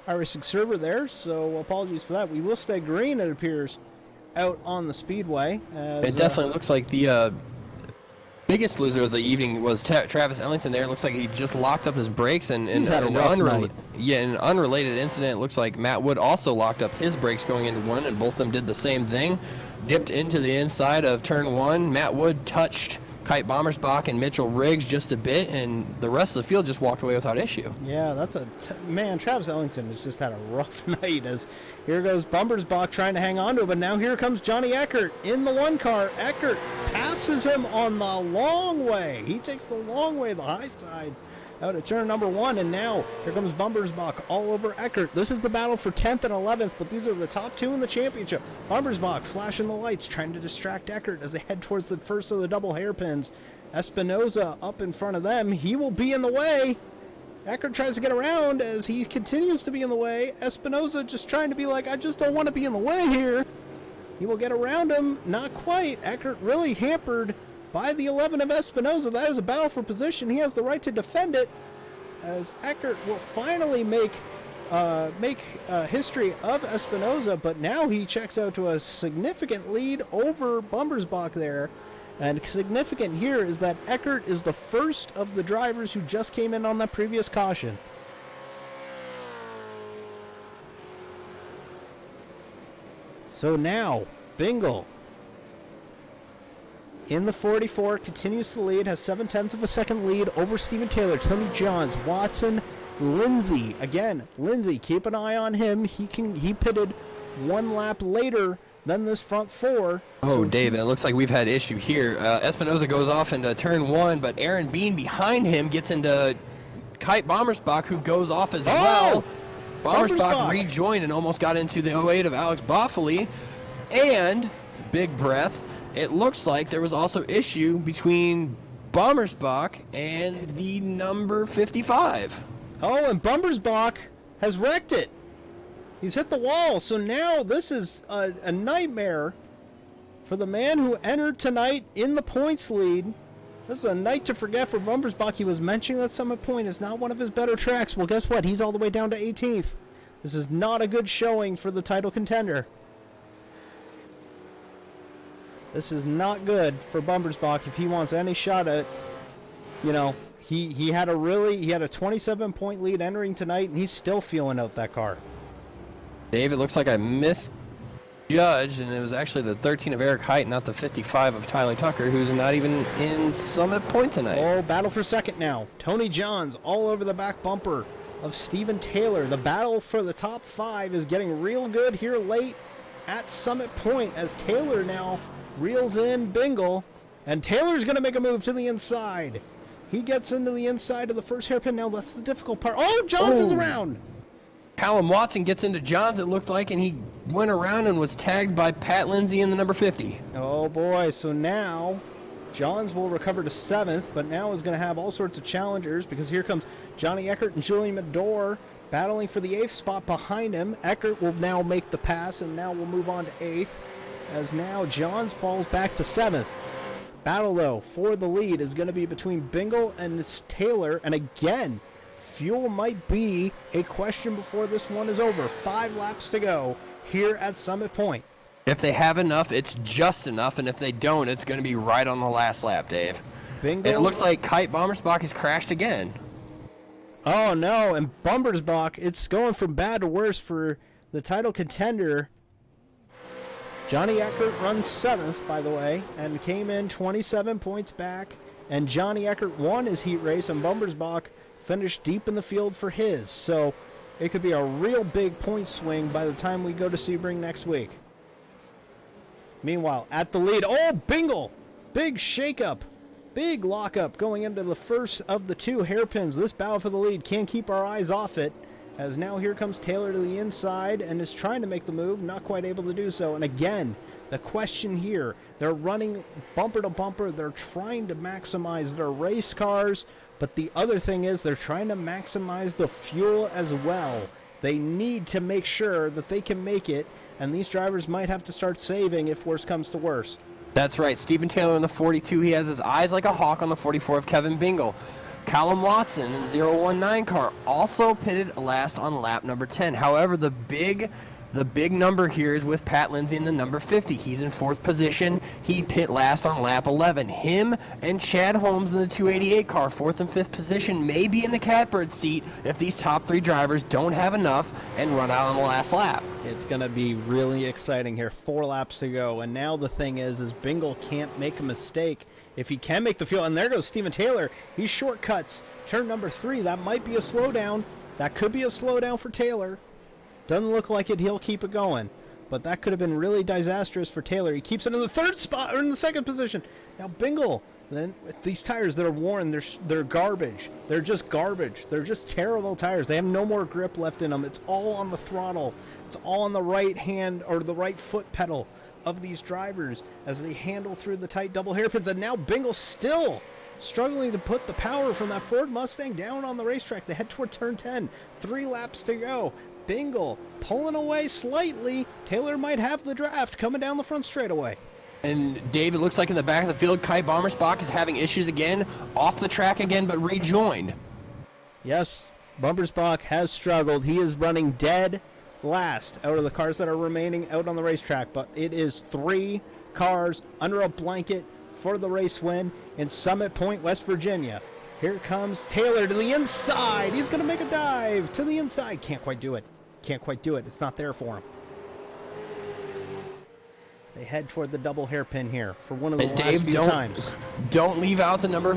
iRacing server there, so apologies for that. We will stay green, it appears, out on the speedway. It definitely looks like the biggest loser of the evening was Travis Ellington there. It looks like he just locked up his brakes, and he's had a rough night. Yeah, in an unrelated incident, it looks like Matt Wood also locked up his brakes going into 1, and both of them did the same thing. Dipped into the inside of turn 1. Matt Wood touched Kite Bommersbach and Mitchell Riggs just a bit, and the rest of the field just walked away without issue. Yeah, that's man, Travis Ellington has just had a rough night as here goes Bumbersbach trying to hang on to it, but now here comes Johnny Eckert in the 1 car. Eckert passes him on the long way. He takes the long way, the high side, out of turn number 1, and now here comes Bumbersbach all over Eckert. This is the battle for 10th and 11th, but these are the top 2 in the championship. Bumbersbach flashing the lights, trying to distract Eckert as they head towards the first of the double hairpins. Espinoza up in front of them. He will be in the way. Eckert tries to get around as he continues to be in the way. Espinoza just trying to be like, I just don't want to be in the way here. He will get around him. Not quite. Eckert really hampered by the 11 of Espinoza. That is a battle for position. He has the right to defend it as Eckert will finally make history of Espinoza, but now he checks out to a significant lead over Bumbersbach there. And significant here is that Eckert is the first of the drivers who just came in on that previous caution. So now, Bingle in the 44 continues to lead, has 0.7 of a second lead over Steven Taylor, Tony Johns, Watson, Lindsay. Again, Lindsay, keep an eye on him. He pitted 1 lap later than this front 4. Oh, so Dave, it looks like we've had issue here. Espinoza goes off into turn 1, but Aaron Bean behind him gets into Kite Bommersbach, who goes off as well. Bommersbach rejoined and almost got into the 08 of Alex Boffoli. And, big breath, it looks like there was also issue between Bommersbach and the number 55. Oh, and Bumbersbach has wrecked it. He's hit the wall. So now this is a nightmare for the man who entered tonight in the points lead. This is a night to forget for Bumbersbach. He was mentioning that Summit Point is not one of his better tracks. Well, guess what? He's all the way down to 18th. This is not a good showing for the title contender. This is not good for Bumbersbach if he wants any shot at, he had a 27-point lead entering tonight, and he's still feeling out that car. Dave, it looks like I misjudged, and it was actually the 13 of Eric Height, not the 55 of Tyler Tucker, who's not even in Summit Point tonight. Oh, battle for second now. Tony Johns all over the back bumper of Steven Taylor. The battle for the top 5 is getting real good here late at Summit Point as Taylor now reels in Bingle, and Taylor's going to make a move to the inside. He gets into the inside of the first hairpin. Now that's the difficult part. Oh, Johns is around. Callum Watson gets into Johns, it looked like, and he went around and was tagged by Pat Lindsay in the number 50. Oh, boy. So now Johns will recover to 7th, but now is going to have all sorts of challengers because here comes Johnny Eckert and Julian Medor battling for the 8th spot behind him. Eckert will now make the pass, and now we'll move on to 8th. As now Johns falls back to 7th. Battle, though, for the lead is going to be between Bingle and Taylor. And again, fuel might be a question before this one is over. 5 laps to go here at Summit Point. If they have enough, it's just enough. And if they don't, it's going to be right on the last lap, Dave. Bingle. And it looks like Kite Bommersbach has crashed again. Oh, no. And Bumbersbach, it's going from bad to worse for the title contender. Johnny Eckert runs 7th, by the way, and came in 27 points back. And Johnny Eckert won his heat race, and Bumbersbach finished deep in the field for his. So it could be a real big point swing by the time we go to Sebring next week. Meanwhile, at the lead, oh, Bingle! Big shakeup, big lockup going into the first of the 2 hairpins. This battle for the lead, can't keep our eyes off it, as now here comes Taylor to the inside and is trying to make the move, not quite able to do so. And again, the question here, they're running bumper to bumper, they're trying to maximize their race cars, but the other thing is they're trying to maximize the fuel as well. They need to make sure that they can make it, and these drivers might have to start saving if worse comes to worse. That's right. Stephen Taylor in the 42. He has his eyes like a hawk on the 44 of Kevin Bingle. Callum Watson in the 019 car also pitted last on lap number 10. However, the big number here is with Pat Lindsay in the number 50. He's in 4th position. He pit last on lap 11. Him and Chad Holmes in the 288 car, 4th and 5th position, may be in the catbird seat if these top 3 drivers don't have enough and run out on the last lap. It's going to be really exciting here. 4 laps to go. And now the thing is Bingle can't make a mistake. If he can make the field, and there goes Stephen Taylor. He shortcuts turn number 3. That might be a slowdown. That could be a slowdown for Taylor. Doesn't look like it. He'll keep it going. But that could have been really disastrous for Taylor. He keeps it in the 3rd spot, or in the 2nd position. Now Bingle, then with these tires that are worn, they're garbage. They're just garbage. They're just terrible tires. They have no more grip left in them. It's all on the throttle. It's all on the right hand or the right foot pedal of these drivers as they handle through the tight double hairpins. And now Bingle still struggling to put the power from that Ford Mustang down on the racetrack. They head toward turn 10. 3 laps to go. Bingle pulling away slightly. Taylor might have the draft coming down the front straightaway. And Dave, it looks like in the back of the field, Kai Bommersbach is having issues again, off the track again, but rejoined. Yes, Bommersbach has struggled. He is running dead last out of the cars that are remaining out on the racetrack, but it is 3 cars under a blanket for the race win in Summit Point, West Virginia. Here comes Taylor to the inside. He's going to make a dive to the inside. Can't quite do it. Can't quite do it. It's not there for him. They head toward the double hairpin here for one of the last few times. Don't leave out the number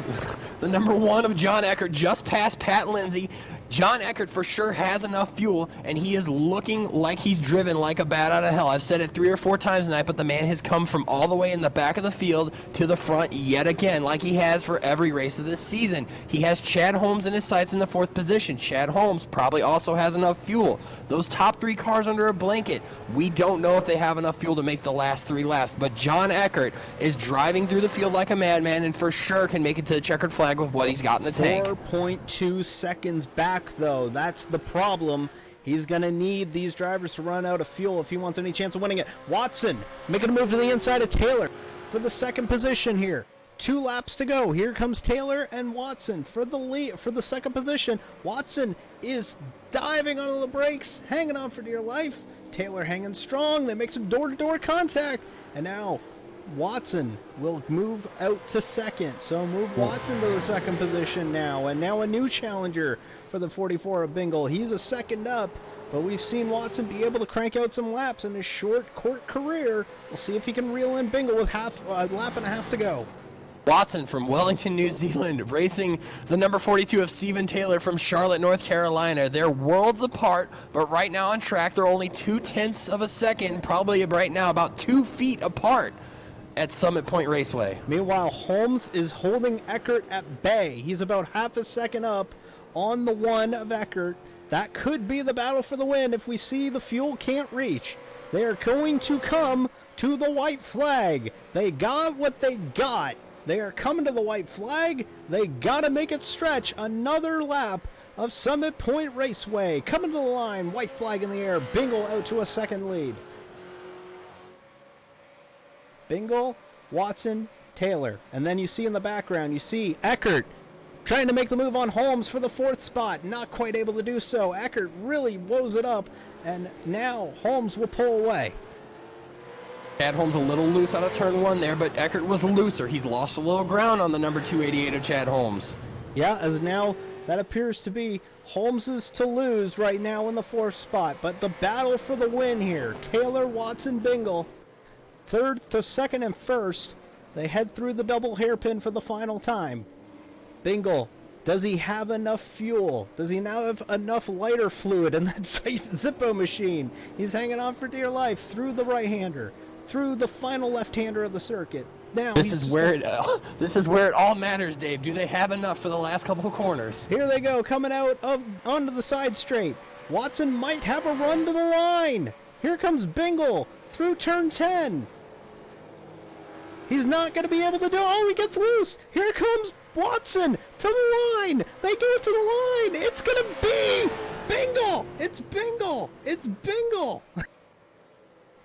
1 of John Eckert, just past Pat Lindsay. John Eckert for sure has enough fuel, and he is looking like he's driven like a bat out of hell. I've said it 3 or 4 times tonight, but the man has come from all the way in the back of the field to the front yet again, like he has for every race of this season. He has Chad Holmes in his sights in the 4th position. Chad Holmes probably also has enough fuel. Those top 3 cars under a blanket, we don't know if they have enough fuel to make the last 3 laps, but John Eckert is driving through the field like a madman and for sure can make it to the checkered flag with what he's got in the tank. 4.2 seconds back, though. That's the problem. He's going to need these drivers to run out of fuel if he wants any chance of winning it. Watson making a move to the inside of Taylor for the 2nd position here. 2 laps to go. Here comes Taylor and Watson for the lead, for the 2nd position. Watson is diving onto the brakes, hanging on for dear life. Taylor hanging strong. They make some door-to-door contact. And now Watson will move out to 2nd. So move Watson to the 2nd position now. And now a new challenger for the 44 of Bingle. He's a 2nd up, but we've seen Watson be able to crank out some laps in his short court career. We'll see if he can reel in Bingle with a lap and a half to go. Watson from Wellington, New Zealand, racing the number 42 of Stephen Taylor from Charlotte, North Carolina. They're worlds apart, but right now on track, they're only 0.2 of a second, probably right now about 2 feet apart at Summit Point Raceway. Meanwhile, Holmes is holding Eckert at bay. He's about half a second up on the 1 of Eckert. That could be the battle for the win if we see the fuel can't reach. They are going to come to the white flag. They got what they got. They are coming to the white flag. They got to make it stretch. Another lap of Summit Point Raceway. Coming to the line, white flag in the air. Bingle out to a 2nd lead. Bingle, Watson, Taylor. And then you see in the background, you see Eckert trying to make the move on Holmes for the 4th spot. Not quite able to do so. Eckert really woes it up. And now Holmes will pull away. Chad Holmes a little loose out of turn 1 there, but Eckert was looser. He's lost a little ground on the number 288 of Chad Holmes. Yeah, as now that appears to be Holmes's to lose right now in the 4th spot. But the battle for the win here, Taylor, Watson, Bingle. third to second and first. They head through the double hairpin for the final time. Bingle, does he have enough fuel? Does he now have enough lighter fluid in that Zippo machine? He's hanging on for dear life through the right-hander, through the final left-hander of the circuit. Now this is where it all matters, Dave. Do they have enough for the last couple of corners? Here they go, coming out onto the side straight. Watson might have a run to the line. Here comes Bingle through turn 10. He's not going to be able to do it. Oh, he gets loose. Here comes Watson to the line. They go to the line. It's going to be Bingle. It's Bingle. It's Bingle.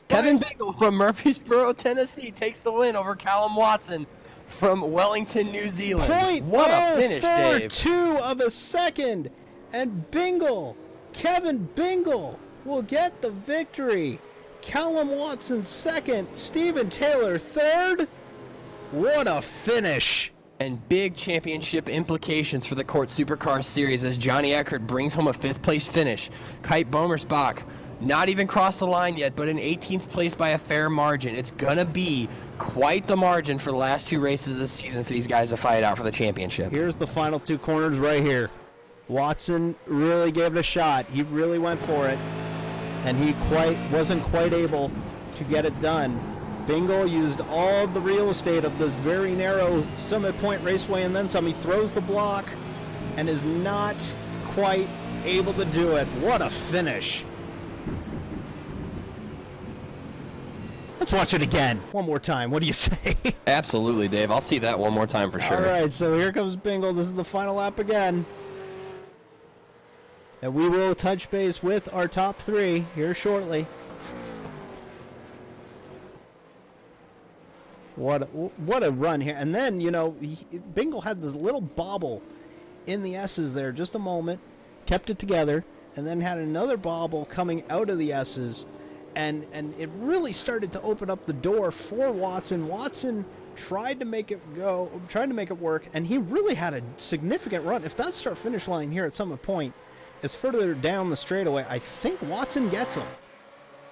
Kevin Bingle from Murfreesboro, Tennessee takes the win over Callum Watson from Wellington, New Zealand. What a finish, Dave. 0.042 of a second. And Bingle, Kevin Bingle, will get the victory. Callum Watson second, Steven Taylor third. What a finish. And big championship implications for the CORT Supercars series as Johnny Eckert brings home a 5th place finish. Kite Bomersbach not even crossed the line yet, but in 18th place by a fair margin. It's going to be quite the margin for the last 2 races of the season for these guys to fight out for the championship. Here's the final 2 corners right here. Watson really gave it a shot. He really went for it. And he wasn't quite able to get it done. Bingle used all the real estate of this very narrow Summit Point Raceway and then some. He throws the block and is not quite able to do it. What a finish. Let's watch it again. One more time. What do you say? Absolutely, Dave. I'll see that one more time for sure. All right, so here comes Bingle. This is the final lap again. And we will touch base with our top 3 here shortly. What a run here. And then, Bingle had this little bobble in the S's there just a moment, kept it together, and then had another bobble coming out of the S's. And it really started to open up the door for Watson. Watson tried to make it work, and he really had a significant run. If that start-finish line here at Summit Point is further down the straightaway, I think Watson gets him.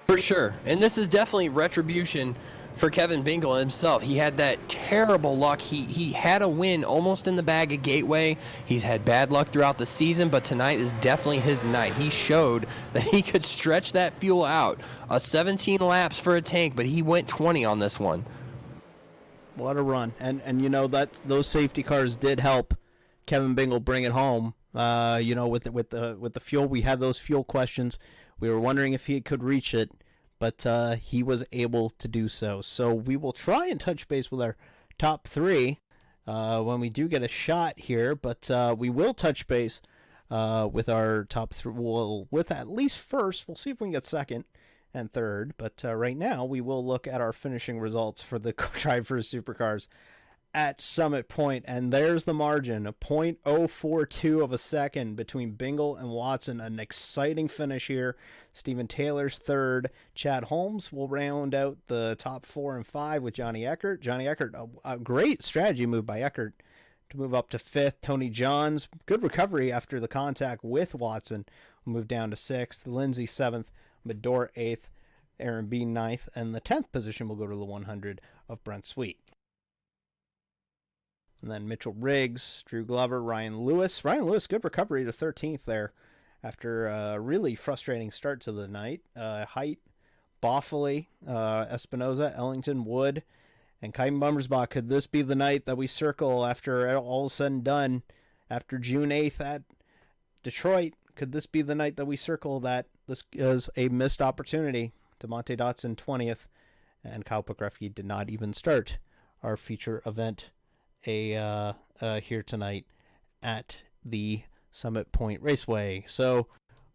For sure. And this is definitely retribution for Kevin Bingle himself. He had that terrible luck. He had a win almost in the bag at Gateway. He's had bad luck throughout the season, but tonight is definitely his night. He showed that he could stretch that fuel out. 17 laps for a tank, but he went 20 on this one. What a run. And that those safety cars did help Kevin Bingle bring it home. With the fuel, we had those fuel questions. We were wondering if he could reach it, but he was able to do so. So we will try and touch base with our top 3 when we do get a shot here, but we will touch base with our top 3. With at least first, we'll see if we can get second and third, but right now we will look at our finishing results for the DriveFirst Supercars at Summit Point, and there's the margin, a 0.042 of a second between Bingle and Watson. An exciting finish here. Steven Taylor's third. Chad Holmes will round out the top 4 and 5 with Johnny Eckert. Johnny Eckert, a great strategy move by Eckert to move up to 5th. Tony Johns, good recovery after the contact with Watson, will move down to 6th. Lindsay 7th. Medor 8th. Aaron Bean 9th. And the 10th position will go to the 100 of Brent Sweet. And then Mitchell Riggs, Drew Glover, Ryan Lewis. Ryan Lewis, good recovery to 13th there after a really frustrating start to the night. Height, Boffley, Espinoza, Ellington, Wood, and Kite Bummersbach. Could this be the night that we circle after all is said and done, after June 8th at Detroit? Could this be the night that we circle that this is a missed opportunity? DeMonte Dotson 20th, and Kyle Pokrafke did not even start our feature event here tonight at the Summit Point Raceway. So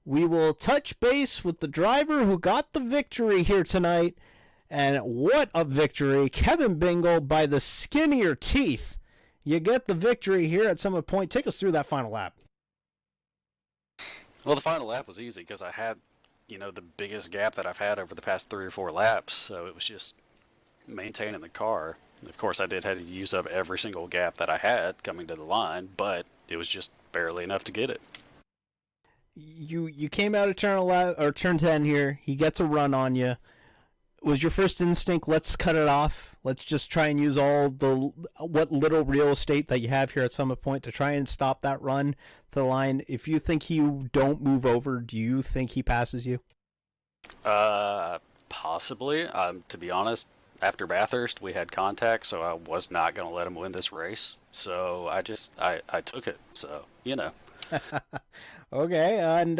we will touch base with the driver who got the victory here tonight, and what a victory. Kevin Bingle by the skin of your teeth. You get the victory here at Summit Point. Take us through that final lap. Well, the final lap was easy because I had, the biggest gap that I've had over the past 3 or 4 laps, so it was just maintaining the car. Of course, I did have to use up every single gap that I had coming to the line, but it was just barely enough to get it. You came out of turn 10 here. He gets a run on you. Was your first instinct, let's cut it off? Let's just try and use what little real estate that you have here at Summit Point to try and stop that run to the line. If you think you don't move over, do you think he passes you? Possibly. To be honest, after Bathurst, we had contact, so I was not going to let him win this race. So I took it. So, Okay, and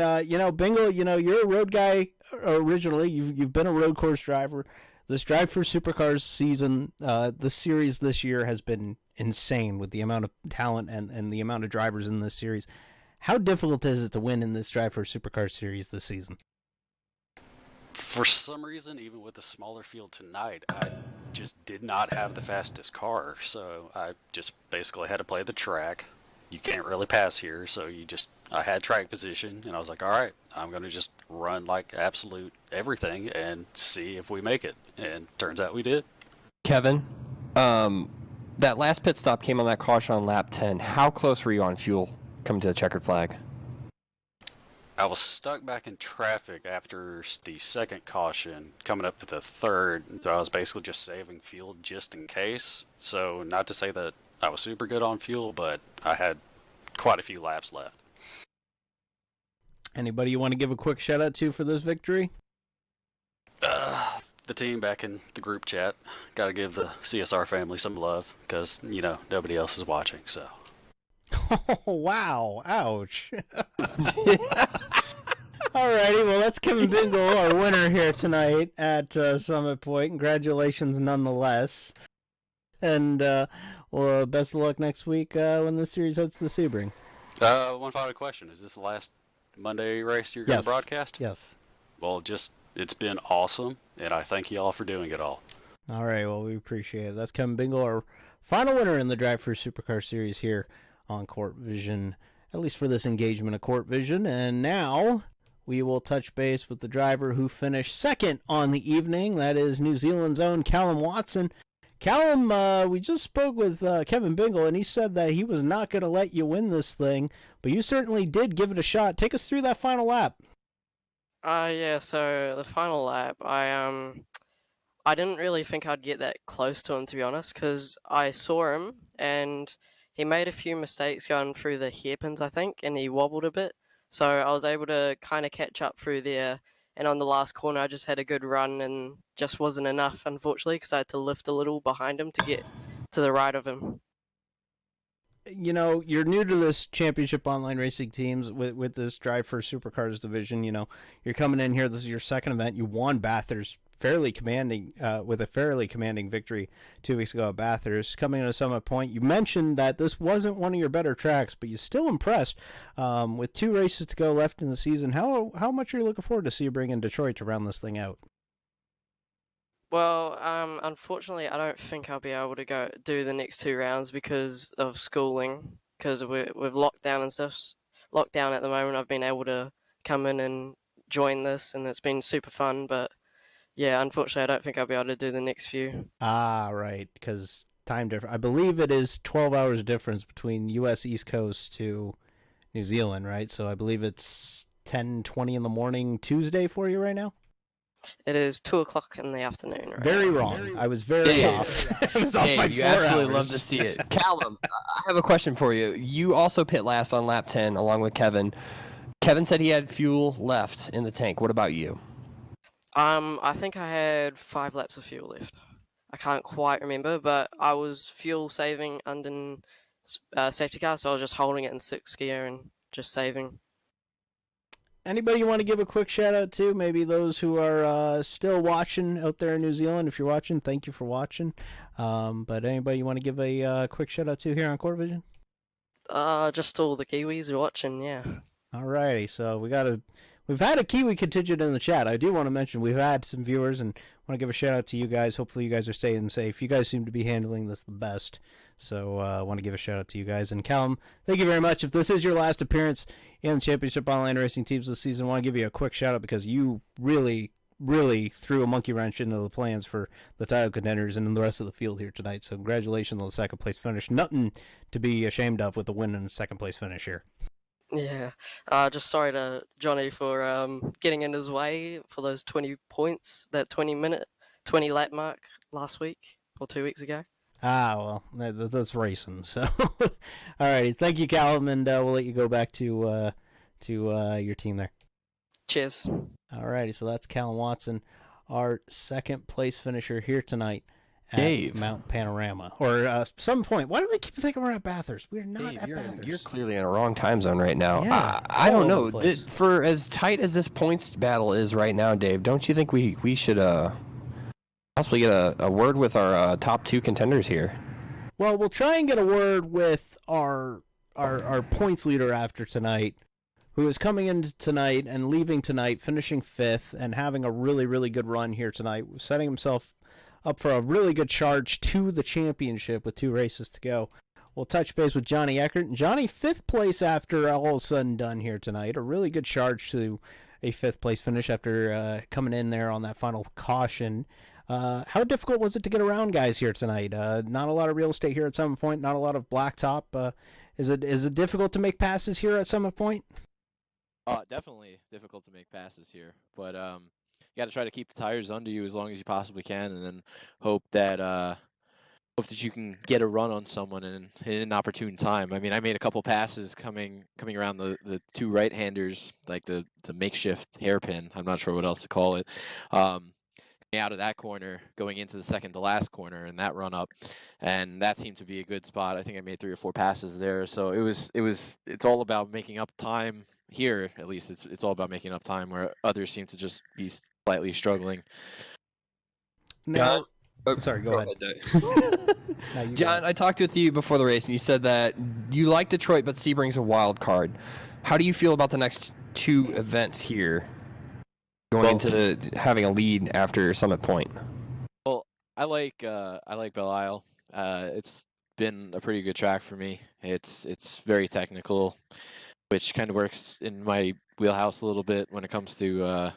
Bingle, you're a road guy originally. You've been a road course driver. This DriveFirst Supercars season, the series this year has been insane with the amount of talent and the amount of drivers in this series. How difficult is it to win in this DriveFirst Supercars series this season? For some reason, even with a smaller field tonight, I just did not have the fastest car, so I just basically had to play the track. You can't really pass here, so I had track position, and I was like, all right, I'm going to just run like absolute everything and see if we make it. And turns out we did. Kevin, that last pit stop came on that caution on lap 10. How close were you on fuel coming to the checkered flag? I was stuck back in traffic after the second caution, coming up to the third, so I was basically just saving fuel just in case. So not to say that I was super good on fuel, but I had quite a few laps left. Anybody you want to give a quick shout out to for this victory? The team back in the group chat. Got to give the CSR family some love because, nobody else is watching, so. Oh, wow. Ouch. Alrighty, well, that's Kevin Bingle, our winner here tonight at Summit Point. Congratulations nonetheless. And, best of luck next week when the series heads to Sebring. One final question. Is this the last Monday race you're going to broadcast? Yes. Well, it's been awesome, and I thank you all for doing it all. All right, well, we appreciate it. That's Kevin Bingle, our final winner in the DriveFirst Supercar Series here on Court Vision, at least for this engagement of Court Vision. And now we will touch base with the driver who finished second on the evening. That is New Zealand's own Callum Watson. Callum, we just spoke with Kevin Bingle, and he said that he was not going to let you win this thing, but you certainly did give it a shot. Take us through that final lap. Yeah, so the final lap, I didn't really think I'd get that close to him, to be honest, because I saw him, and he made a few mistakes going through the hairpins, I think, and he wobbled a bit. So I was able to kind of catch up through there. And on the last corner, I just had a good run and just wasn't enough, unfortunately, because I had to lift a little behind him to get to the right of him. You're new to this championship online racing teams with this DriveFirst Supercars division. You're coming in here. This is your second event. You won Bathurst with a fairly commanding victory 2 weeks ago at Bathurst. Coming into Summit Point, you mentioned that this wasn't one of your better tracks, but you still impressed with 2 races to go left in the season. How much are you looking forward to see you bring in Detroit to round this thing out? Well, unfortunately, I don't think I'll be able to go do the next 2 rounds because of schooling, because we've lockdown and stuff. Lockdown at the moment, I've been able to come in and join this, and it's been super fun, but yeah, unfortunately, I don't think I'll be able to do the next few. Ah, right, because time difference. I believe it is 12 hours difference between U.S. East Coast to New Zealand, right? So I believe it's 10:20 in the morning Tuesday for you right now? It is 2:00 in the afternoon. Right very now. wrong. I was very off. I was off by 4 you absolutely hours. love to see it. Callum, I have a question for you. You also pit last on lap 10 along with Kevin. Kevin said he had fuel left in the tank. What about you? I think I had 5 laps of fuel left. I can't quite remember, but I was fuel saving under safety car, so I was just holding it in 6th gear and just saving. Anybody you want to give a quick shout out to? Maybe those who are still watching out there in New Zealand. If you're watching, thank you for watching. But anybody you want to give a quick shout out to here on Court Vision? Just all the Kiwis watching, yeah. Alrighty, so we've had a Kiwi contingent in the chat. I do want to mention we've had some viewers, and want to give a shout out to you guys. Hopefully you guys are staying safe. You guys seem to be handling this the best. So I want to give a shout out to you guys. And Callum, thank you very much. If this is your last appearance in the Championship Online Racing Teams this season, I want to give you a quick shout out because you really threw a monkey wrench into the plans for the title contenders and the rest of the field here tonight. So congratulations on the second place finish. Nothing to be ashamed of with the win and second place finish here. Yeah, just sorry to Johnny for getting in his way for those 20 points, that 20-minute 20 lap mark last week or 2 weeks ago. Well, that's racing. So, all right. Thank you, Callum, and we'll let you go back to your team there. Cheers. All righty. So that's Callum Watson, our second place finisher here tonight at Dave. Mount Panorama. Or some point. Why do we keep thinking we're at Bathurst? We're not Dave, at Bathurst. You're clearly in a wrong time zone right now. Yeah, I don't know. place. For as tight as this points battle is right now, Dave, don't you think we should possibly get a word with our top 2 contenders here? Well, we'll try and get a word with our points leader after tonight, who is coming in tonight and leaving tonight, finishing 5th and having a really, really good run here tonight, setting himself up for a really good charge to the championship with 2 races to go. We'll touch base with Johnny Eckert. And Johnny, 5th place after all is said and done here tonight. A really good charge to a 5th place finish after coming in there on that final caution. How difficult was it to get around guys here tonight? Not a lot of real estate here at Summit Point, not a lot of blacktop. Is it difficult to make passes here at Summit Point? Definitely difficult to make passes here, but you got to try to keep the tires under you as long as you possibly can, and then hope that you can get a run on someone in an opportune time. I mean, I made a couple passes coming around the 2 right-handers, like the makeshift hairpin. I'm not sure what else to call it. Out of that corner, going into the second to last corner, and that run up, and that seemed to be a good spot. I think I made 3 or 4 passes there. So it's all about making up time. Here, at least, it's all about making up time, where others seem to just be slightly struggling. Now, sorry, go ahead. John, I talked with you before the race, and you said that you like Detroit, but Sebring's a wild card. How do you feel about the next 2 events here, going into having a lead after Summit Point? Well, I like Belle Isle. It's been a pretty good track for me. It's very technical, which kind of works in my wheelhouse a little bit when it comes to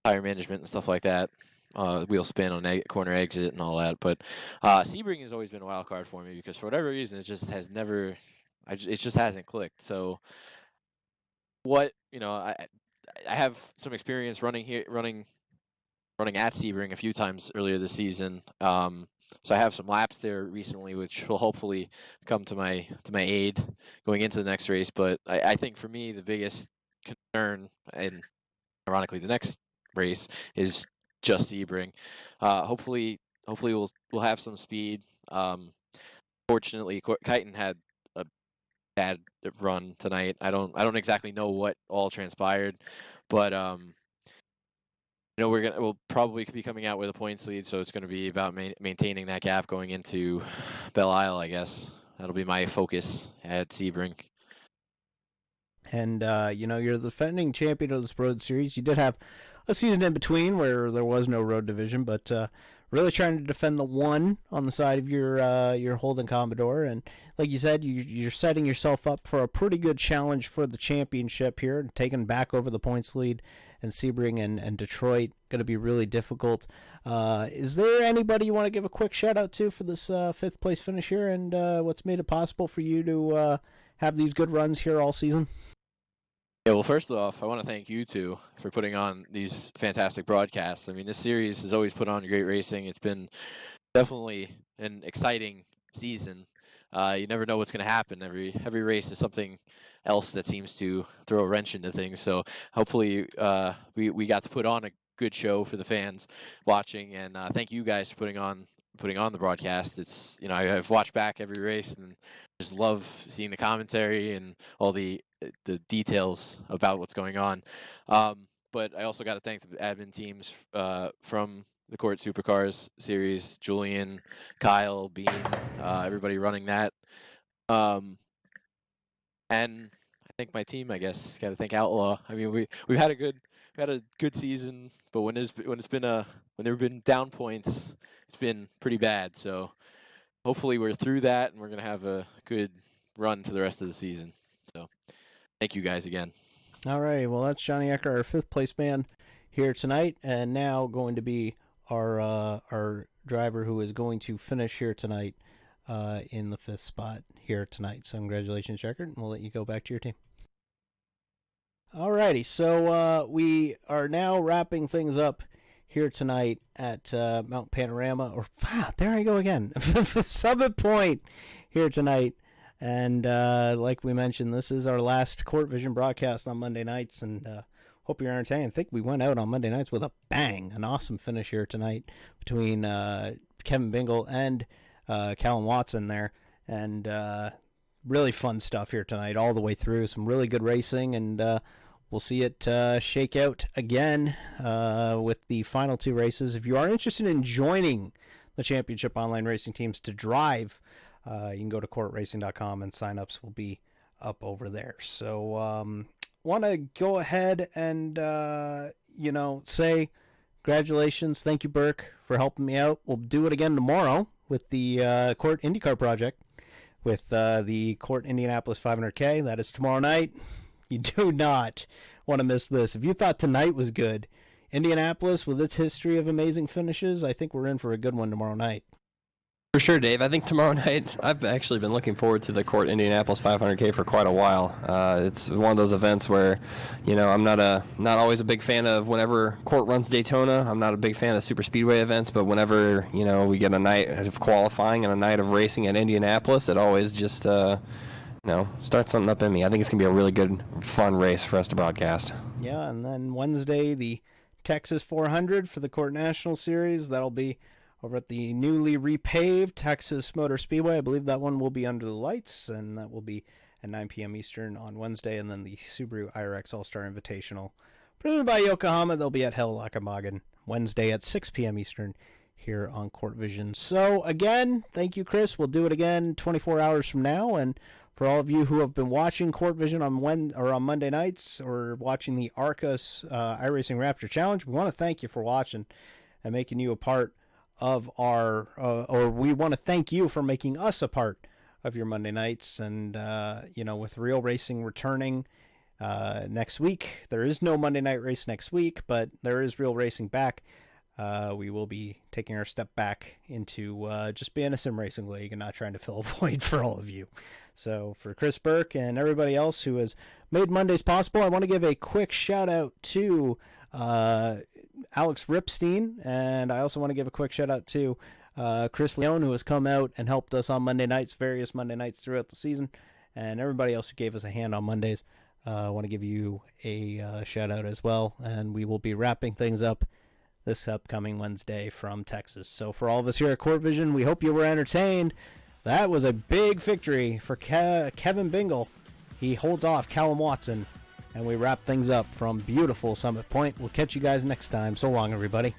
tire management and stuff like that. Wheel spin on corner exit and all that. But Sebring has always been a wild card for me because for whatever reason it just hasn't clicked. So I have some experience running at Sebring a few times earlier this season. So I have some laps there recently, which will hopefully come to my aid going into the next race. But I think for me, the biggest concern, and ironically the next race, is just Sebring. Hopefully we'll have some speed. Fortunately, Kyton had a bad run tonight. I don't exactly know what all transpired, but we'll probably be coming out with a points lead, so it's going to be about maintaining that gap going into Belle Isle, I guess. That'll be my focus at Sebring. And you're the defending champion of this road series. You did have a season in between where there was no road division, but really trying to defend the 1 on the side of your Holden Commodore. And like you said, you're setting yourself up for a pretty good challenge for the championship here, taking back over the points lead. And Sebring and Detroit going to be really difficult. Is there anybody you want to give a quick shout out to for this 5th place finish here, and what's made it possible for you to have these good runs here all season? Yeah, well, first off, I want to thank you two for putting on these fantastic broadcasts. I mean, this series has always put on great racing. It's been definitely an exciting season. You never know what's going to happen. Every race is something else that seems to throw a wrench into things. So hopefully we got to put on a good show for the fans watching, and thank you guys for putting on the broadcast. It's I've watched back every race and just love seeing the commentary and all the details about what's going on. But I also got to thank the admin teams from the CORT Supercars series, Julian, Kyle, Bean, everybody running that. And I think my team, I guess, got to thank Outlaw. I mean, we've had a good season, but when there have been down points, it's been pretty bad. So hopefully we're through that and we're gonna have a good run to the rest of the season. So thank you guys again. All right, well, that's Johnny Ecker, our 5th place man here tonight, and now going to be our driver who is going to finish here tonight in the 5th spot here tonight. So congratulations, Ecker, and we'll let you go back to your team. All righty, so we are now wrapping things up here tonight at Mount Panorama, or there I go again, Summit Point here tonight. And like we mentioned, this is our last Court Vision broadcast on Monday nights, and hope you're entertained. I think we went out on Monday nights with a bang, an awesome finish here tonight between Kevin Bingle and Callum Watson there, and really fun stuff here tonight all the way through. Some really good racing, and we'll see it shake out again with the final two races. If you are interested in joining the Championship Online Racing Teams to drive, you can go to courtracing.com, and sign-ups will be up over there. So want to go ahead and, say congratulations. Thank you, Burke, for helping me out. We'll do it again tomorrow with the Court IndyCar project with the Court Indianapolis 500K. That is tomorrow night. You do not want to miss this. If you thought tonight was good, Indianapolis, with its history of amazing finishes, I think we're in for a good one tomorrow night. For sure, Dave. I think tomorrow night, I've actually been looking forward to the Court Indianapolis 500K for quite a while. It's one of those events where, I'm not always a big fan of whenever Court runs Daytona. I'm not a big fan of super speedway events, but whenever, we get a night of qualifying and a night of racing at Indianapolis, it always just, starts something up in me. I think it's going to be a really good, fun race for us to broadcast. Yeah, and then Wednesday, the Texas 400 for the Court National Series. That'll be over at the newly repaved Texas Motor Speedway. I believe that one will be under the lights, and that will be at 9 p.m. Eastern on Wednesday. And then the Subaru IRX All-Star Invitational, presented by Yokohama, they'll be at Hell Lackabagan Wednesday at 6 p.m. Eastern here on Court Vision. So, again, thank you, Chris. We'll do it again 24 hours from now. And for all of you who have been watching Court Vision on Monday nights or watching the Arcus iRacing Raptor Challenge, we want to thank you for watching and making you a part of our, or we want to thank you for making us a part of your Monday nights. And, with Real Racing returning next week, there is no Monday night race next week, but there is Real Racing back. We will be taking our step back into just being a sim racing league and not trying to fill a void for all of you. So for Chris Burke and everybody else who has made Mondays possible, I want to give a quick shout out to Alex Ripstein, and I also want to give a quick shout out to Chris Leone, who has come out and helped us on Monday nights, various Monday nights throughout the season, and everybody else who gave us a hand on Mondays. I want to give you a shout out as well, and we will be wrapping things up this upcoming Wednesday from Texas. So for all of us here at Court Vision, we hope you were entertained. That was a big victory for Kevin Bingle. He holds off Callum Watson, and we wrap things up from beautiful Summit Point. We'll catch you guys next time. So long, everybody.